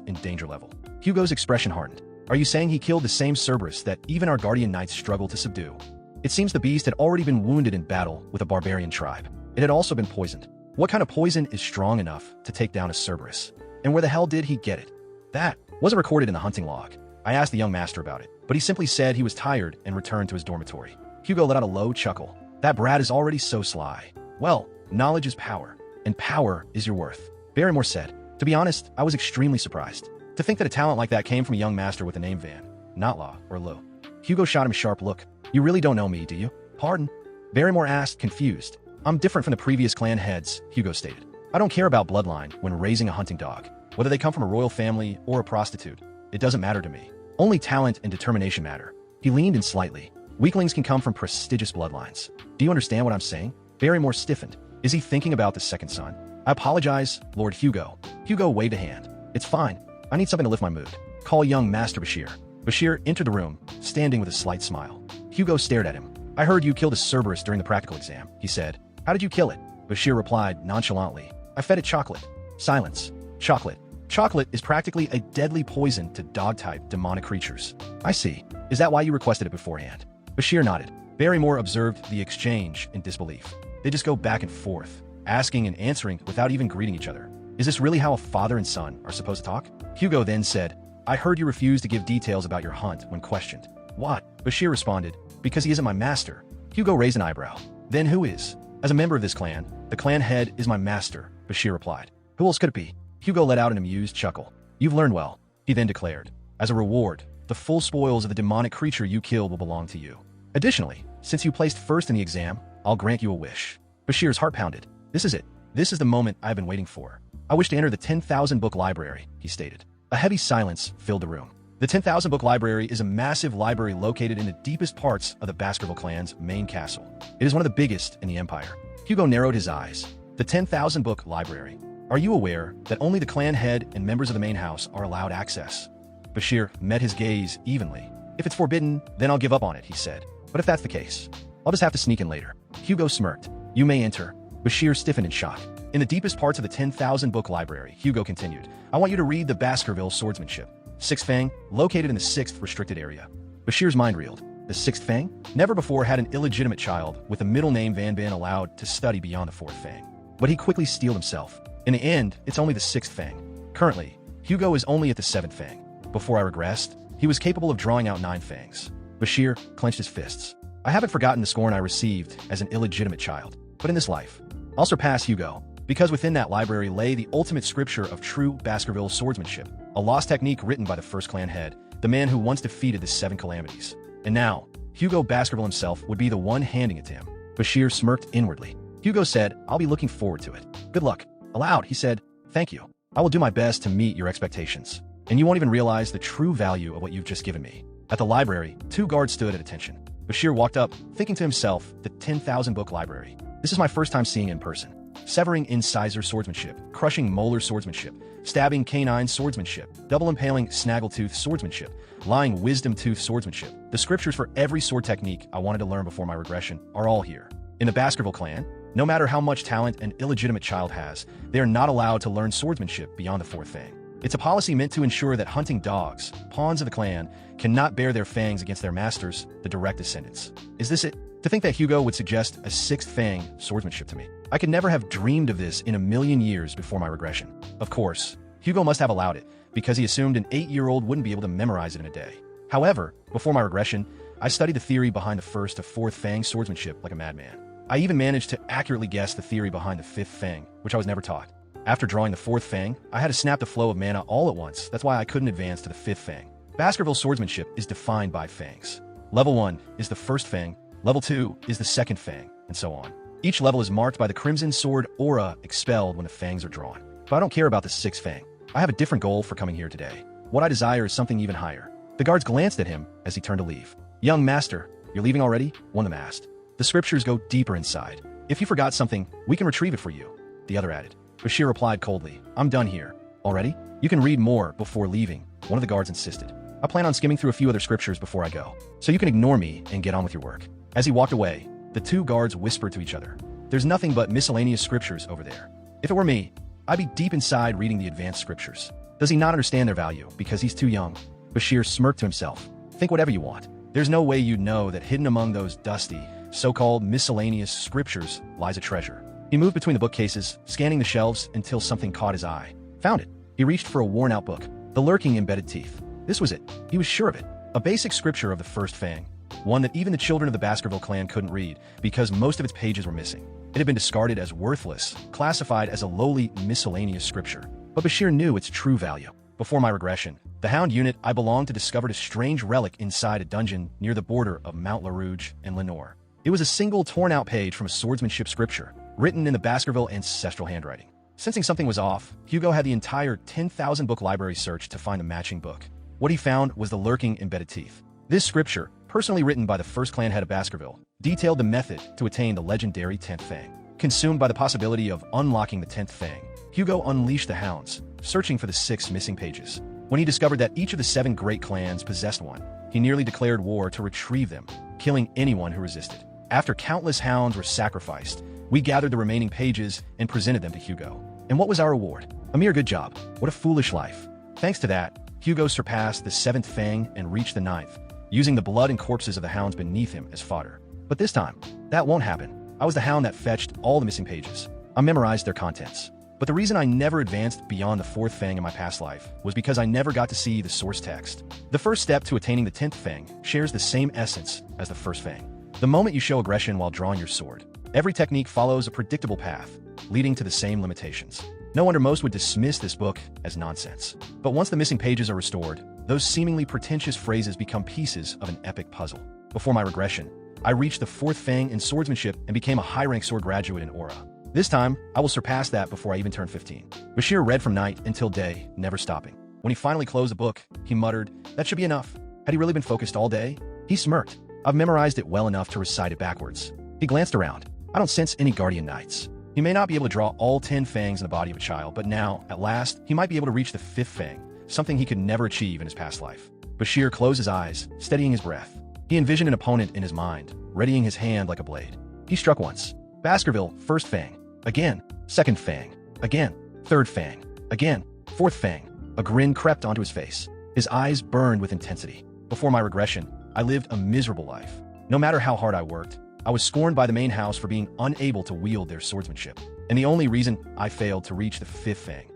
in danger level. Hugo's expression hardened. "Are you saying he killed the same Cerberus that even our guardian knights struggled to subdue?" It seems the beast had already been wounded in battle with a barbarian tribe. It had also been poisoned. What kind of poison is strong enough to take down a Cerberus? And where the hell did he get it? That wasn't recorded in the hunting log. I asked the young master about it, but he simply said he was tired and returned to his dormitory. Hugo let out a low chuckle. That brat is already so sly. Well, knowledge is power, and power is your worth. Barrymore said. To be honest, I was extremely surprised. To think that a talent like that came from a young master with the name Van, not Law or Lo. Hugo shot him a sharp look. "You really don't know me, do you?" "Pardon?" Barrymore asked, confused. "I'm different from the previous clan heads," Hugo stated. "I don't care about bloodline when raising a hunting dog. Whether they come from a royal family or a prostitute, it doesn't matter to me. Only talent and determination matter." He leaned in slightly. "Weaklings can come from prestigious bloodlines. Do you understand what I'm saying?" Barrymore stiffened. Is he thinking about the second son? "I apologize, Lord Hugo." Hugo waved a hand. "It's fine. I need something to lift my mood. Call young Master Bashir." Bashir entered the room, standing with a slight smile. Hugo stared at him. "I heard you killed a Cerberus during the practical exam," he said. "How did you kill it?" Bashir replied nonchalantly. "I fed it chocolate." Silence. Chocolate. Chocolate is practically a deadly poison to dog-type demonic creatures. "I see. Is that why you requested it beforehand?" Bashir nodded. Barrymore observed the exchange in disbelief. They just go back and forth, asking and answering without even greeting each other. Is this really how a father and son are supposed to talk? Hugo then said, "I heard you refused to give details about your hunt when questioned." "What?" Bashir responded, "Because he isn't my master." Hugo raised an eyebrow. "Then who is?" "As a member of this clan, the clan head is my master," Bashir replied. "Who else could it be?" Hugo let out an amused chuckle. "You've learned well," he then declared. "As a reward, the full spoils of the demonic creature you killed will belong to you. Additionally, since you placed first in the exam, I'll grant you a wish." Bashir's heart pounded. "This is it. This is the moment I've been waiting for. I wish to enter the 10,000 book library," he stated. A heavy silence filled the room. The 10,000 book library is a massive library located in the deepest parts of the Baskerville clan's main castle. It is one of the biggest in the empire. Hugo narrowed his eyes. The 10,000 book library. Are you aware that only the clan head and members of the main house are allowed access? Bashir met his gaze evenly. "If it's forbidden, then I'll give up on it," he said. "But if that's the case, I'll just have to sneak in later." Hugo smirked. "You may enter." Bashir stiffened in shock. In the deepest parts of the 10,000 book library, Hugo continued, "I want you to read the Baskerville Swordsmanship. Sixth Fang, located in the 6th restricted area." Bashir's mind reeled. The 6th Fang? Never before had an illegitimate child with a middle name Van been allowed to study beyond the 4th Fang. But he quickly steeled himself. In the end, it's only the 6th Fang. Currently, Hugo is only at the 7th Fang. Before I regressed, he was capable of drawing out 9 fangs. Bashir clenched his fists. "I haven't forgotten the scorn I received as an illegitimate child. But in this life, I'll surpass Hugo, because within that library lay the ultimate scripture of true Baskerville swordsmanship, a lost technique written by the first clan head, the man who once defeated the 7 calamities. And now, Hugo Baskerville himself would be the one handing it to him." Bashir smirked inwardly. Hugo said, "I'll be looking forward to it." "Good luck." Aloud, he said, "Thank you. I will do my best to meet your expectations. And you won't even realize the true value of what you've just given me." At the library, 2 guards stood at attention. Bashir walked up, thinking to himself, the 10,000 book library. This is my first time seeing it in person. Severing incisor swordsmanship, crushing molar swordsmanship, stabbing canine swordsmanship, double impaling snaggletooth swordsmanship, lying wisdom tooth swordsmanship. The scriptures for every sword technique I wanted to learn before my regression are all here. In the Baskerville clan, no matter how much talent an illegitimate child has, they are not allowed to learn swordsmanship beyond the 4th Fang. It's a policy meant to ensure that hunting dogs, pawns of the clan, cannot bear their fangs against their masters, the direct descendants. Is this it? To think that Hugo would suggest a 6th Fang swordsmanship to me. I could never have dreamed of this in a million years before my regression. Of course, Hugo must have allowed it, because he assumed an 8-year-old wouldn't be able to memorize it in a day. However, before my regression, I studied the theory behind the first to fourth Fang swordsmanship like a madman. I even managed to accurately guess the theory behind the fifth Fang, which I was never taught. After drawing the fourth Fang, I had to snap the flow of mana all at once. That's why I couldn't advance to the fifth Fang. Baskerville swordsmanship is defined by Fangs. Level 1 is the first Fang, Level 2 is the second Fang, and so on. Each level is marked by the Crimson Sword aura expelled when the Fangs are drawn. But I don't care about the sixth Fang. I have a different goal for coming here today. What I desire is something even higher. The guards glanced at him as he turned to leave. "Young master, you're leaving already?" one of them asked. "The scriptures go deeper inside. If you forgot something, we can retrieve it for you," the other added. Bashir replied coldly, "I'm done here." "Already? You can read more before leaving," one of the guards insisted. "I plan on skimming through a few other scriptures before I go, so you can ignore me and get on with your work." As he walked away, the two guards whispered to each other, "There's nothing but miscellaneous scriptures over there. If it were me, I'd be deep inside reading the advanced scriptures. Does he not understand their value because he's too young?" Bashir smirked to himself. "Think whatever you want. There's no way you'd know that hidden among those dusty, so-called miscellaneous scriptures lies a treasure." He moved between the bookcases, scanning the shelves until something caught his eye. Found it. He reached for a worn-out book. The Lurking Embedded Teeth. This was it. He was sure of it. A basic scripture of the first Fang. One that even the children of the Baskerville clan couldn't read because most of its pages were missing. It had been discarded as worthless, classified as a lowly miscellaneous scripture. But Bashir knew its true value. Before my regression, the Hound unit I belonged to discovered a strange relic inside a dungeon near the border of Mount LaRouge and Lenore. It was a single torn-out page from a swordsmanship scripture, written in the Baskerville ancestral handwriting. Sensing something was off, Hugo had the entire 10,000-book library searched to find a matching book. What he found was the Lurking Embedded Teeth. This scripture, personally written by the first clan head of Baskerville, detailed the method to attain the legendary 10th Fang. Consumed by the possibility of unlocking the 10th Fang, Hugo unleashed the hounds, searching for the 6 missing pages. When he discovered that each of the 7 great clans possessed one, he nearly declared war to retrieve them, killing anyone who resisted. After countless hounds were sacrificed, we gathered the remaining pages and presented them to Hugo. And what was our reward? A mere good job. What a foolish life. Thanks to that, Hugo surpassed the 7th Fang and reached the 9th, using the blood and corpses of the hounds beneath him as fodder. But this time, that won't happen. I was the hound that fetched all the missing pages. I memorized their contents. But the reason I never advanced beyond the 4th Fang in my past life was because I never got to see the source text. The first step to attaining the 10th Fang shares the same essence as the first Fang. The moment you show aggression while drawing your sword, every technique follows a predictable path, leading to the same limitations. No wonder most would dismiss this book as nonsense. But once the missing pages are restored, those seemingly pretentious phrases become pieces of an epic puzzle. Before my regression, I reached the 4th Fang in swordsmanship and became a high-rank sword graduate in Aura. This time, I will surpass that before I even turn 15. Bashir read from night until day, never stopping. When he finally closed the book, he muttered, "That should be enough." Had he really been focused all day? He smirked. "I've memorized it well enough to recite it backwards." He glanced around. "I don't sense any guardian knights." He may not be able to draw all 10 fangs in the body of a child, but now, at last, he might be able to reach the 5th Fang, something he could never achieve in his past life. Bashir closed his eyes, steadying his breath. He envisioned an opponent in his mind, readying his hand like a blade. He struck once. Baskerville, 1st Fang. Again. 2nd Fang. Again. 3rd Fang. Again. 4th Fang. A grin crept onto his face. His eyes burned with intensity. Before my regression, I lived a miserable life. No matter how hard I worked, I was scorned by the main house for being unable to wield their swordsmanship. And the only reason I failed to reach the 5th Fang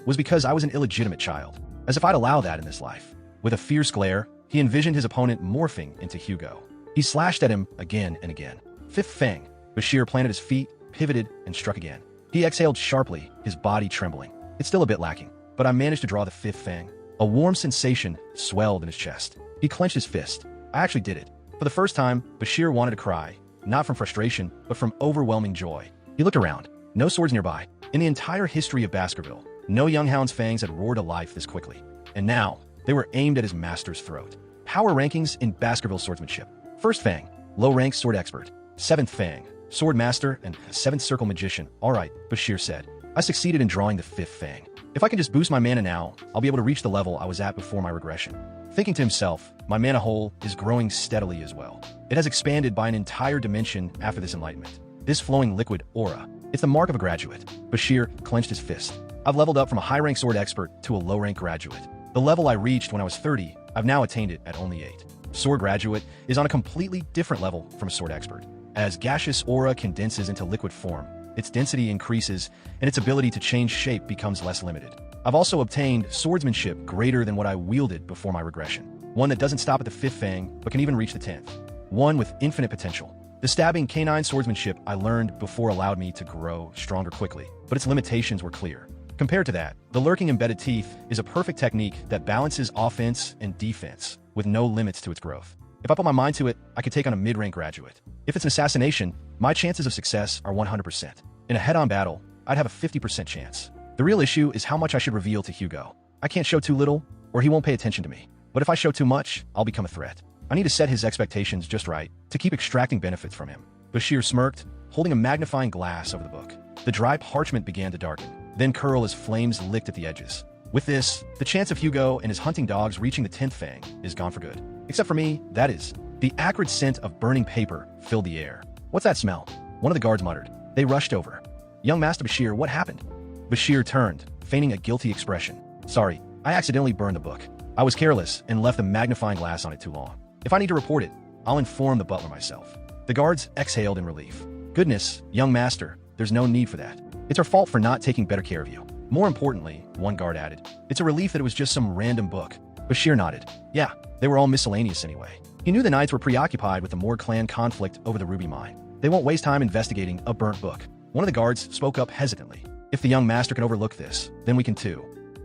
was because I was an illegitimate child. As if I'd allow that in this life. With a fierce glare, he envisioned his opponent morphing into Hugo. He slashed at him again and again. 5th Fang. Bashir planted his feet, pivoted, and struck again. He exhaled sharply, his body trembling. It's still a bit lacking, but I managed to draw the 5th Fang. A warm sensation swelled in his chest. He clenched his fist. I actually did it. For the first time, Bashir wanted to cry, not from frustration, but from overwhelming joy. He looked around. No swords nearby. In the entire history of Baskerville, no young hound's fangs had roared to life this quickly. And now, they were aimed at his master's throat. Power rankings in Baskerville swordsmanship. 1st Fang, low-rank sword expert. 7th Fang, Swordmaster and 7th Circle Magician. Alright, Bashir said. I succeeded in drawing the 5th Fang. If I can just boost my mana now, I'll be able to reach the level I was at before my regression. Thinking to himself, my mana hole is growing steadily as well. It has expanded by an entire dimension after this enlightenment. This flowing liquid aura. It's the mark of a graduate. Bashir clenched his fist. I've leveled up from a high-rank sword expert to a low-rank graduate. The level I reached when I was 30, I've now attained it at only 8. Sword graduate is on a completely different level from a sword expert. As gaseous aura condenses into liquid form, its density increases and its ability to change shape becomes less limited. I've also obtained swordsmanship greater than what I wielded before my regression. One that doesn't stop at the 5th fang, but can even reach the 10th. One with infinite potential. The stabbing canine swordsmanship I learned before allowed me to grow stronger quickly, but its limitations were clear. Compared to that, the lurking embedded teeth is a perfect technique that balances offense and defense with no limits to its growth. If I put my mind to it, I could take on a mid-rank graduate. If it's an assassination, my chances of success are 100%. In a head-on battle, I'd have a 50% chance. The real issue is how much I should reveal to Hugo. I can't show too little, or he won't pay attention to me. But if I show too much, I'll become a threat. I need to set his expectations just right to keep extracting benefits from him. Bashir smirked, holding a magnifying glass over the book. The dry parchment began to darken, then curl as flames licked at the edges. With this, the chance of Hugo and his hunting dogs reaching the 10th fang is gone for good. Except for me, that is. The acrid scent of burning paper filled the air. What's that smell? One of the guards muttered. They rushed over. Young Master Bashir, what happened? Bashir turned, feigning a guilty expression. Sorry, I accidentally burned the book. I was careless and left the magnifying glass on it too long. If I need to report it, I'll inform the butler myself. The guards exhaled in relief. Goodness, young master, there's no need for that. It's our fault for not taking better care of you. More importantly, one guard added, it's a relief that it was just some random book. Bashir nodded. Yeah, they were all miscellaneous anyway. He knew the knights were preoccupied with the Moor clan conflict over the ruby mine. They won't waste time investigating a burnt book. One of the guards spoke up hesitantly. If the young master can overlook this, then we can too.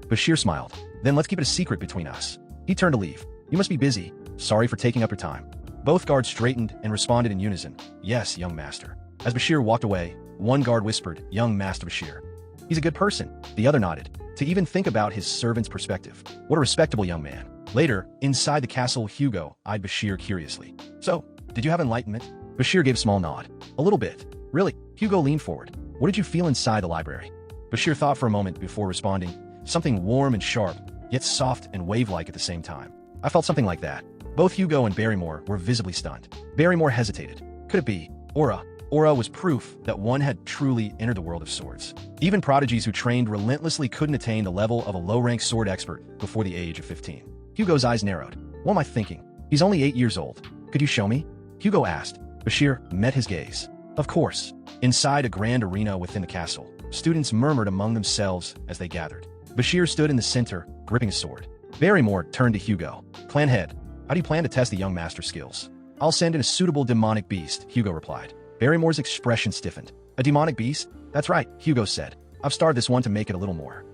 Bashir smiled. Then let's keep it a secret between us. He turned to leave. You must be busy. Sorry for taking up your time. Both guards straightened and responded in unison. Yes, young master. As Bashir walked away, one guard whispered, Young Master Bashir. He's a good person. The other nodded. To even think about his servant's perspective. What a respectable young man. Later, inside the castle, Hugo eyed Bashir curiously. So, did you have enlightenment? Bashir gave a small nod. A little bit. Really? Hugo leaned forward. What did you feel inside the library? Bashir thought for a moment before responding. Something warm and sharp, yet soft and wave-like at the same time. I felt something like that. Both Hugo and Barrymore were visibly stunned. Barrymore hesitated. Could it be aura? Aura was proof that one had truly entered the world of swords. Even prodigies who trained relentlessly couldn't attain the level of a low-rank sword expert before the age of 15. Hugo's eyes narrowed. What am I thinking? He's only 8 years old. Could you show me? Hugo asked. Bashir met his gaze. Of course. Inside a grand arena within the castle, students murmured among themselves as they gathered. Bashir stood in the center, gripping his sword. Barrymore turned to Hugo. Clan head, how do you plan to test the young master's skills? I'll send in a suitable demonic beast, Hugo replied. Barrymore's expression stiffened. A demonic beast? That's right, Hugo said. I've starred this one to make it a little more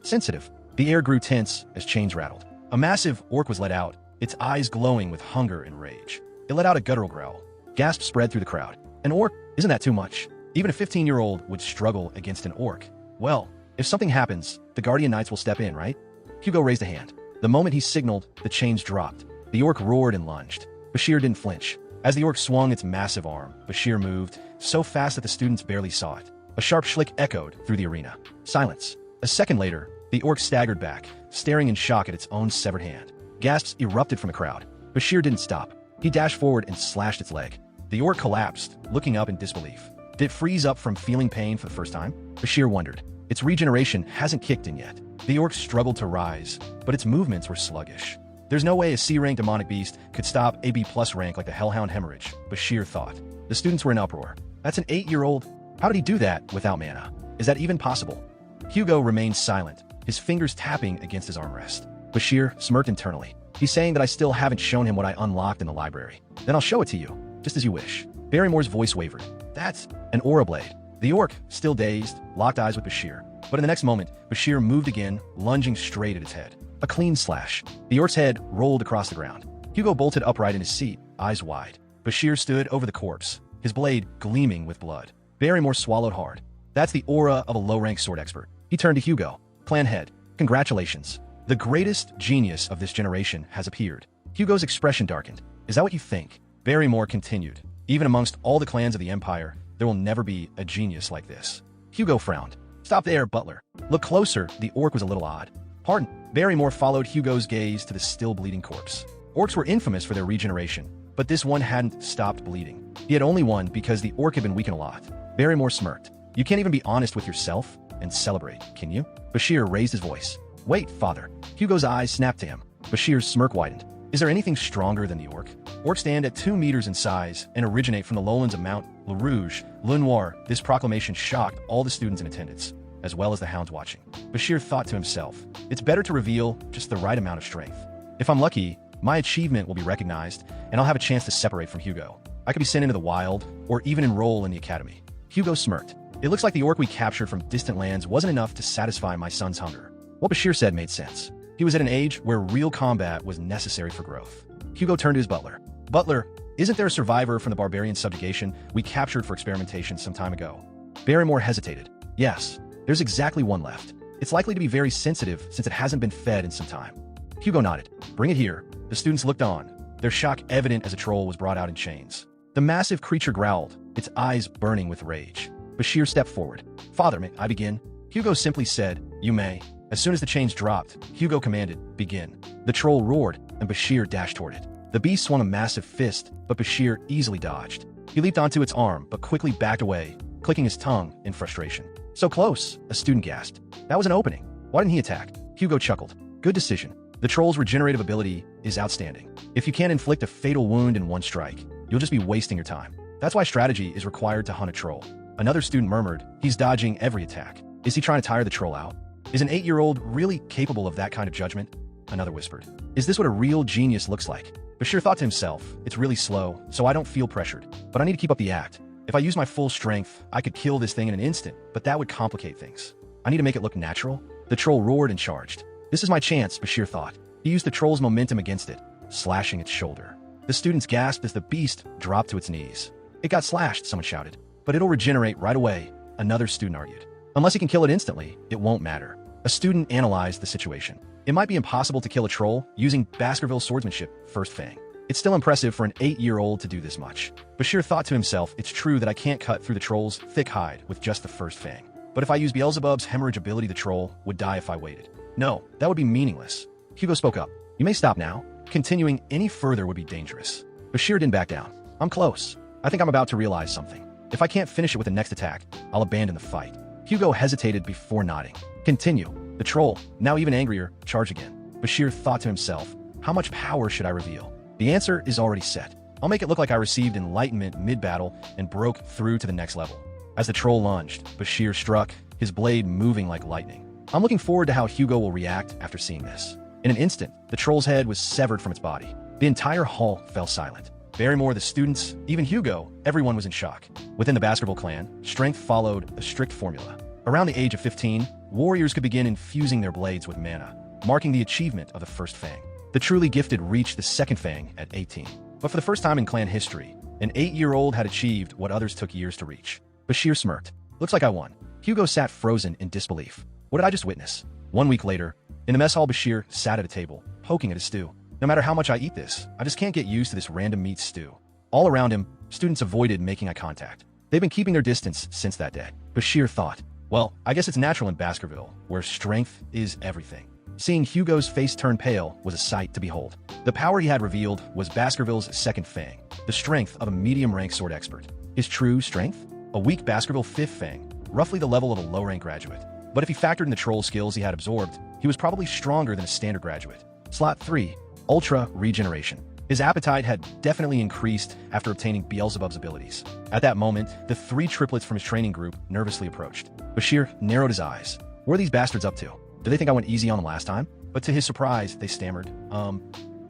sensitive. The air grew tense as chains rattled. A massive orc was let out, its eyes glowing with hunger and rage. It let out a guttural growl. Gasps spread through the crowd. An orc? Isn't that too much? Even a 15-year-old would struggle against an orc. Well, if something happens, the Guardian Knights will step in, right? Hugo raised a hand. The moment he signaled, the chains dropped. The orc roared and lunged. Bashir didn't flinch. As the orc swung its massive arm, Bashir moved, so fast that the students barely saw it. A sharp schlick echoed through the arena. Silence. A second later, the orc staggered back, staring in shock at its own severed hand. Gasps erupted from the crowd. Bashir didn't stop. He dashed forward and slashed its leg. The orc collapsed, looking up in disbelief. Did it freeze up from feeling pain for the first time? Bashir wondered. Its regeneration hasn't kicked in yet. The orc struggled to rise, but its movements were sluggish. There's no way a C-rank demonic beast could stop a B+ rank like the Hellhound Hemorrhage, Bashir thought. The students were in uproar. That's an 8-year-old? How did he do that without mana? Is that even possible? Hugo remained silent, his fingers tapping against his armrest. Bashir smirked internally. He's saying that I still haven't shown him what I unlocked in the library. Then I'll show it to you, just as you wish. Barrymore's voice wavered. That's an aura blade. The orc, still dazed, locked eyes with Bashir. But in the next moment, Bashir moved again, lunging straight at its head. A clean slash. The orc's head rolled across the ground. Hugo bolted upright in his seat, eyes wide. Bashir stood over the corpse, his blade gleaming with blood. Barrymore swallowed hard. That's the aura of a low-rank sword expert. He turned to Hugo. Clan head, congratulations. The greatest genius of this generation has appeared. Hugo's expression darkened. Is that what you think? Barrymore continued. Even amongst all the clans of the Empire, there will never be a genius like this. Hugo frowned. Stop there, butler. Look closer, the orc was a little odd. Pardon. Barrymore followed Hugo's gaze to the still bleeding corpse. Orcs were infamous for their regeneration, but this one hadn't stopped bleeding. He had only won because the orc had been weakened a lot. Barrymore smirked. You can't even be honest with yourself and celebrate, can you? Bashir raised his voice. Wait, father. Hugo's eyes snapped to him. Bashir's smirk widened. Is there anything stronger than the orc? Orcs stand at 2 meters in size and originate from the lowlands of Mount Le Rouge, Le Noir. This proclamation shocked all the students in attendance. as well as the Hounds watching. Bashir thought to himself, it's better to reveal just the right amount of strength. If I'm lucky, my achievement will be recognized, and I'll have a chance to separate from Hugo. I could be sent into the wild, or even enroll in the academy. Hugo smirked. It looks like the orc we captured from distant lands wasn't enough to satisfy my son's hunger. What Bashir said made sense. He was at an age where real combat was necessary for growth. Hugo turned to his butler. Butler, isn't there a survivor from the barbarian subjugation we captured for experimentation some time ago? Barrymore hesitated. Yes, there's exactly one left. It's likely to be very sensitive since it hasn't been fed in some time. Hugo nodded. Bring it here. The students looked on, their shock evident as a troll was brought out in chains. The massive creature growled, its eyes burning with rage. Bashir stepped forward. Father, may I begin? Hugo simply said, you may. As soon as the chains dropped, Hugo commanded, begin. The troll roared, and Bashir dashed toward it. The beast swung a massive fist, but Bashir easily dodged. He leaped onto its arm, but quickly backed away, clicking his tongue in frustration. So close, a student gasped. That was an opening. Why didn't he attack? Hugo chuckled. Good decision. The troll's regenerative ability is outstanding. If you can't inflict a fatal wound in one strike, you'll just be wasting your time. That's why strategy is required to hunt a troll. Another student murmured, he's dodging every attack. Is he trying to tire the troll out? Is an 8-year-old really capable of that kind of judgment? Another whispered. Is this what a real genius looks like? Bashir thought to himself, it's really slow, so I don't feel pressured. But I need to keep up the act. If I use my full strength, I could kill this thing in an instant, but that would complicate things. I need to make it look natural. The troll roared and charged. This is my chance, Bashir thought. He used the troll's momentum against it, slashing its shoulder. The students gasped as the beast dropped to its knees. It got slashed, someone shouted. But it'll regenerate right away, another student argued. Unless he can kill it instantly, it won't matter. A student analyzed the situation. It might be impossible to kill a troll using Baskerville swordsmanship, first fang. It's still impressive for an 8-year-old to do this much. Bashir thought to himself, it's true that I can't cut through the troll's thick hide with just the first fang. But if I use Beelzebub's hemorrhage ability, the troll would die if I waited. No, that would be meaningless. Hugo spoke up. You may stop now. Continuing any further would be dangerous. Bashir didn't back down. I'm close. I think I'm about to realize something. If I can't finish it with the next attack, I'll abandon the fight. Hugo hesitated before nodding. Continue. The troll, now even angrier, charged again. Bashir thought to himself, how much power should I reveal? The answer is already set. I'll make it look like I received enlightenment mid-battle and broke through to the next level. As the troll lunged, Bashir struck, his blade moving like lightning. I'm looking forward to how Hugo will react after seeing this. In an instant, the troll's head was severed from its body. The entire hall fell silent. Barrymore, the students, even Hugo, everyone was in shock. Within the Baskerville clan, strength followed a strict formula. Around the age of 15, warriors could begin infusing their blades with mana, marking the achievement of the first fang. The truly gifted reached the second fang at 18. But for the first time in clan history, an 8-year-old had achieved what others took years to reach. Bashir smirked. Looks like I won. Hugo sat frozen in disbelief. What did I just witness? 1 week later, in the mess hall, Bashir sat at a table, poking at his stew. No matter how much I eat this, I just can't get used to this random meat stew. All around him, students avoided making eye contact. They've been keeping their distance since that day. Bashir thought, well, I guess it's natural in Baskerville, where strength is everything. Seeing Hugo's face turn pale was a sight to behold. The power he had revealed was Baskerville's second fang, the strength of a medium-rank sword expert. His true strength? A weak Baskerville fifth fang, roughly the level of a low-rank graduate. But if he factored in the troll skills he had absorbed, he was probably stronger than a standard graduate. Slot 3. Ultra Regeneration. His appetite had definitely increased after obtaining Beelzebub's abilities. At that moment, the 3 triplets from his training group nervously approached. Bashir narrowed his eyes. What are these bastards up to? Did they think I went easy on them last time? But to his surprise, they stammered,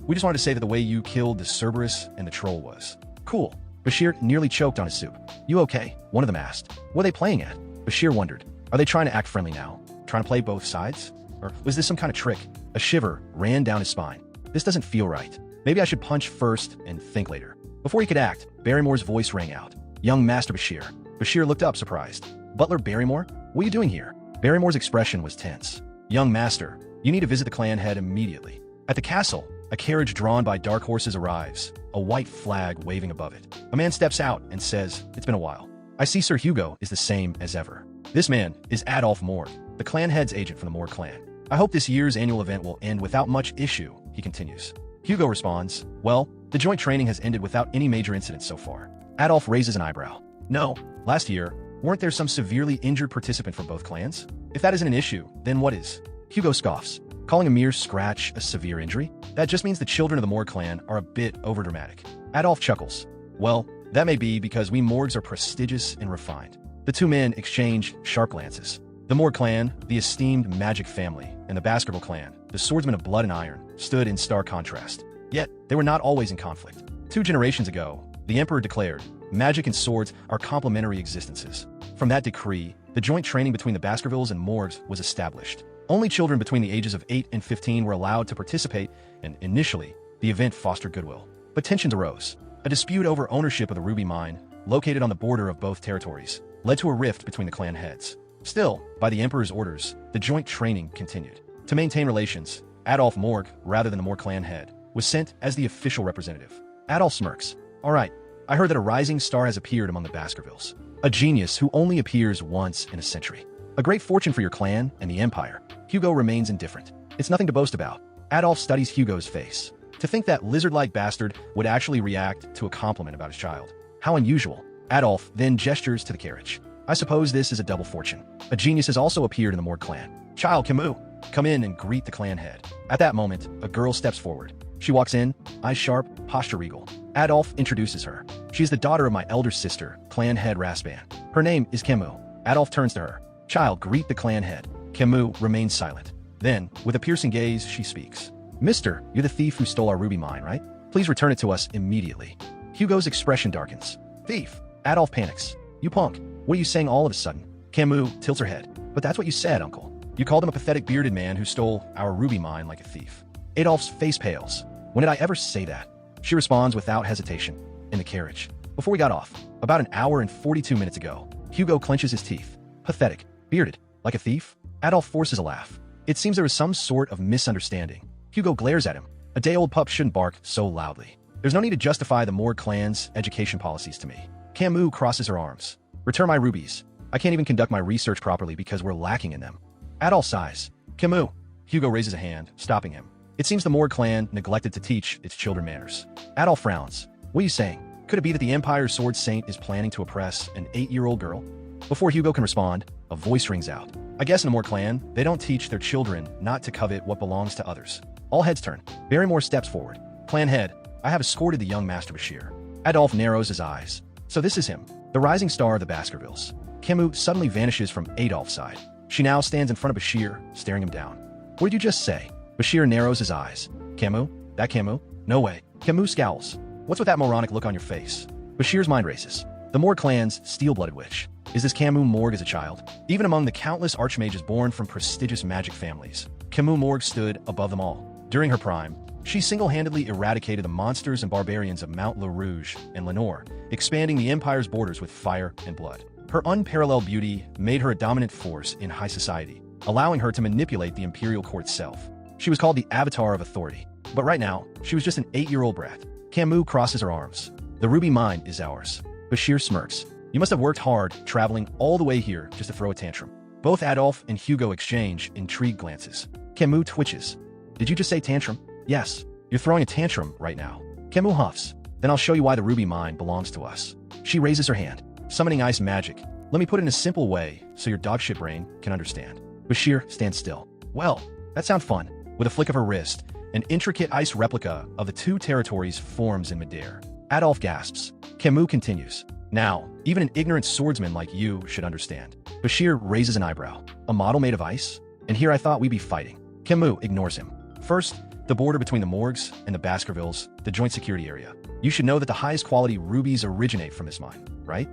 we just wanted to say that the way you killed the Cerberus and the troll was cool. Bashir nearly choked on his soup. You okay? One of them asked. What are they playing at? Bashir wondered. Are they trying to act friendly now? Trying to play both sides? Or was this some kind of trick? A shiver ran down his spine. This doesn't feel right. Maybe I should punch first and think later. Before he could act, Barrymore's voice rang out. Young Master Bashir. Bashir looked up, surprised. Butler Barrymore? What are you doing here? Barrymore's expression was tense. Young Master, you need to visit the clan head immediately. At the castle, a carriage drawn by dark horses arrives, a white flag waving above it. A man steps out and says, it's been a while. I see Sir Hugo is the same as ever. This man is Adolf Morg, the clan head's agent from the Morg clan. I hope this year's annual event will end without much issue, he continues. Hugo responds, well, the joint training has ended without any major incidents so far. Adolf raises an eyebrow. No, last year, weren't there some severely injured participant from both clans? If that isn't an issue, then what is? Hugo scoffs, calling a mere scratch a severe injury? That just means the children of the Morg clan are a bit overdramatic. Adolf chuckles. Well, that may be because we Morgs are prestigious and refined. The two men exchange sharp glances. The Moor clan, the esteemed magic family, and the Baskerville clan, the swordsmen of blood and iron, stood in stark contrast. Yet, they were not always in conflict. 2 generations ago, the Emperor declared, magic and swords are complementary existences. From that decree, the joint training between the Baskervilles and Moors was established. Only children between the ages of 8 and 15 were allowed to participate, and initially, the event fostered goodwill. But tensions arose. A dispute over ownership of the ruby mine, located on the border of both territories, led to a rift between the clan heads. Still, by the Emperor's orders, the joint training continued. To maintain relations, Adolf Morg, rather than the Moor clan head, was sent as the official representative. Adolf smirks. All right, I heard that a rising star has appeared among the Baskervilles. A genius who only appears once in a century. A great fortune for your clan and the Empire. Hugo remains indifferent. It's nothing to boast about. Adolf studies Hugo's face. To think that lizard-like bastard would actually react to a compliment about his child. How unusual. Adolf then gestures to the carriage. I suppose this is a double fortune. A genius has also appeared in the Moor clan. Child Camus, come in and greet the clan head. At that moment, a girl steps forward. She walks in, eyes sharp, posture regal. Adolf introduces her. She is the daughter of my elder sister, clan head Raspan. Her name is Camus. Adolf turns to her. Child, greet the clan head. Camus remains silent. Then, with a piercing gaze, she speaks. Mister, you're the thief who stole our ruby mine, right? Please return it to us immediately. Hugo's expression darkens. Thief. Adolf panics. You punk. What are you saying all of a sudden? Camus tilts her head. But that's what you said, uncle. You called him a pathetic bearded man who stole our ruby mine like a thief. Adolf's face pales. When did I ever say that? She responds without hesitation. In the carriage. Before we got off, about an hour and 42 minutes ago, Hugo clenches his teeth. Pathetic. Bearded. Like a thief? Adolf forces a laugh. It seems there is some sort of misunderstanding. Hugo glares at him. A day-old pup shouldn't bark so loudly. There's no need to justify the Moor clan's education policies to me. Camus crosses her arms. Return my rubies. I can't even conduct my research properly because we're lacking in them. Adolf sighs. Camus. Hugo raises a hand, stopping him. It seems the Moor clan neglected to teach its children manners. Adolf frowns. What are you saying? Could it be that the Empire's sword saint is planning to oppress an 8-year-old girl? Before Hugo can respond, a voice rings out. I guess in the Moor clan, they don't teach their children not to covet what belongs to others. All heads turn. Barrymore steps forward. Clan head, I have escorted the young Master Bashir. Adolf narrows his eyes. So this is him, the rising star of the Baskervilles. Camus suddenly vanishes from Adolf's side. She now stands in front of Bashir, staring him down. What did you just say? Bashir narrows his eyes. Camus? That Camus? No way. Camus scowls. What's with that moronic look on your face? Bashir's mind races. The Moor clan's steel-blooded witch. Is this Camus Morg as a child? Even among the countless archmages born from prestigious magic families, Camus Morg stood above them all. During her prime, she single-handedly eradicated the monsters and barbarians of Mount Le Rouge and Lenore, expanding the Empire's borders with fire and blood. Her unparalleled beauty made her a dominant force in high society, allowing her to manipulate the imperial court itself. She was called the Avatar of Authority. But right now, she was just an 8-year-old brat. Camus crosses her arms. The ruby mine is ours. Bashir smirks. You must have worked hard, traveling all the way here just to throw a tantrum. Both Adolf and Hugo exchange intrigued glances. Camus twitches. Did you just say tantrum? Yes. You're throwing a tantrum right now. Camus huffs. Then I'll show you why the ruby mine belongs to us. She raises her hand. Summoning ice magic. Let me put it in a simple way so your dogshit brain can understand. Bashir stands still. Well, that sounds fun. With a flick of her wrist, an intricate ice replica of the 2 territories forms in midair. Adolf gasps. Camus continues. Now, even an ignorant swordsman like you should understand. Bashir raises an eyebrow. A model made of ice? And here I thought we'd be fighting. Camus ignores him. First, the border between the Morgs and the Baskervilles, the joint security area. You should know that the highest quality rubies originate from this mine, right?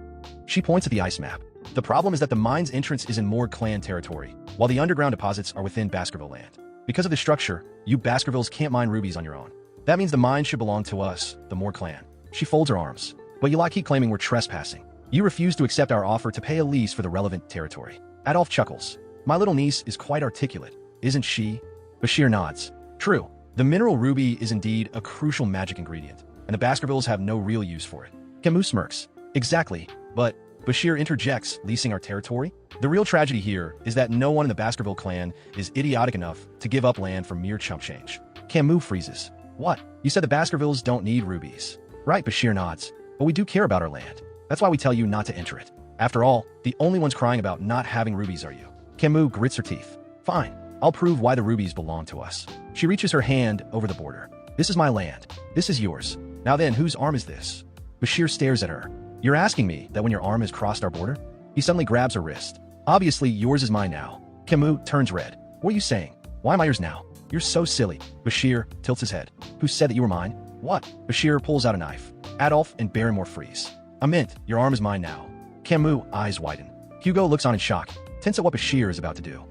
She points at the ice map. The problem is that the mine's entrance is in Moor clan territory, while the underground deposits are within Baskerville land. Because of the structure, you Baskervilles can't mine rubies on your own. That means the mine should belong to us, the Moor clan. She folds her arms. But you lot keep claiming we're trespassing. You refuse to accept our offer to pay a lease for the relevant territory. Adolf chuckles. My little niece is quite articulate, isn't she? Bashir nods. True. The mineral ruby is indeed a crucial magic ingredient, and the Baskervilles have no real use for it. Camus smirks. Exactly. But Bashir interjects, leasing our territory? The real tragedy here is that no one in the Baskerville clan is idiotic enough to give up land for mere chump change. Camus freezes. What? You said the Baskervilles don't need rubies. Right, Bashir nods. But we do care about our land. That's why we tell you not to enter it. After all, the only ones crying about not having rubies are you. Camus grits her teeth. Fine. I'll prove why the rubies belong to us. She reaches her hand over the border. This is my land. This is yours. Now then, whose arm is this? Bashir stares at her. You're asking me that when your arm has crossed our border? He suddenly grabs her wrist. Obviously, yours is mine now. Camus turns red. What are you saying? Why am I yours now? You're so silly. Bashir tilts his head. Who said that you were mine? What? Bashir pulls out a knife. Adolf and Barrymore freeze. Amint, your arm is mine now. Camus' eyes widen. Hugo looks on in shock, tense at what Bashir is about to do.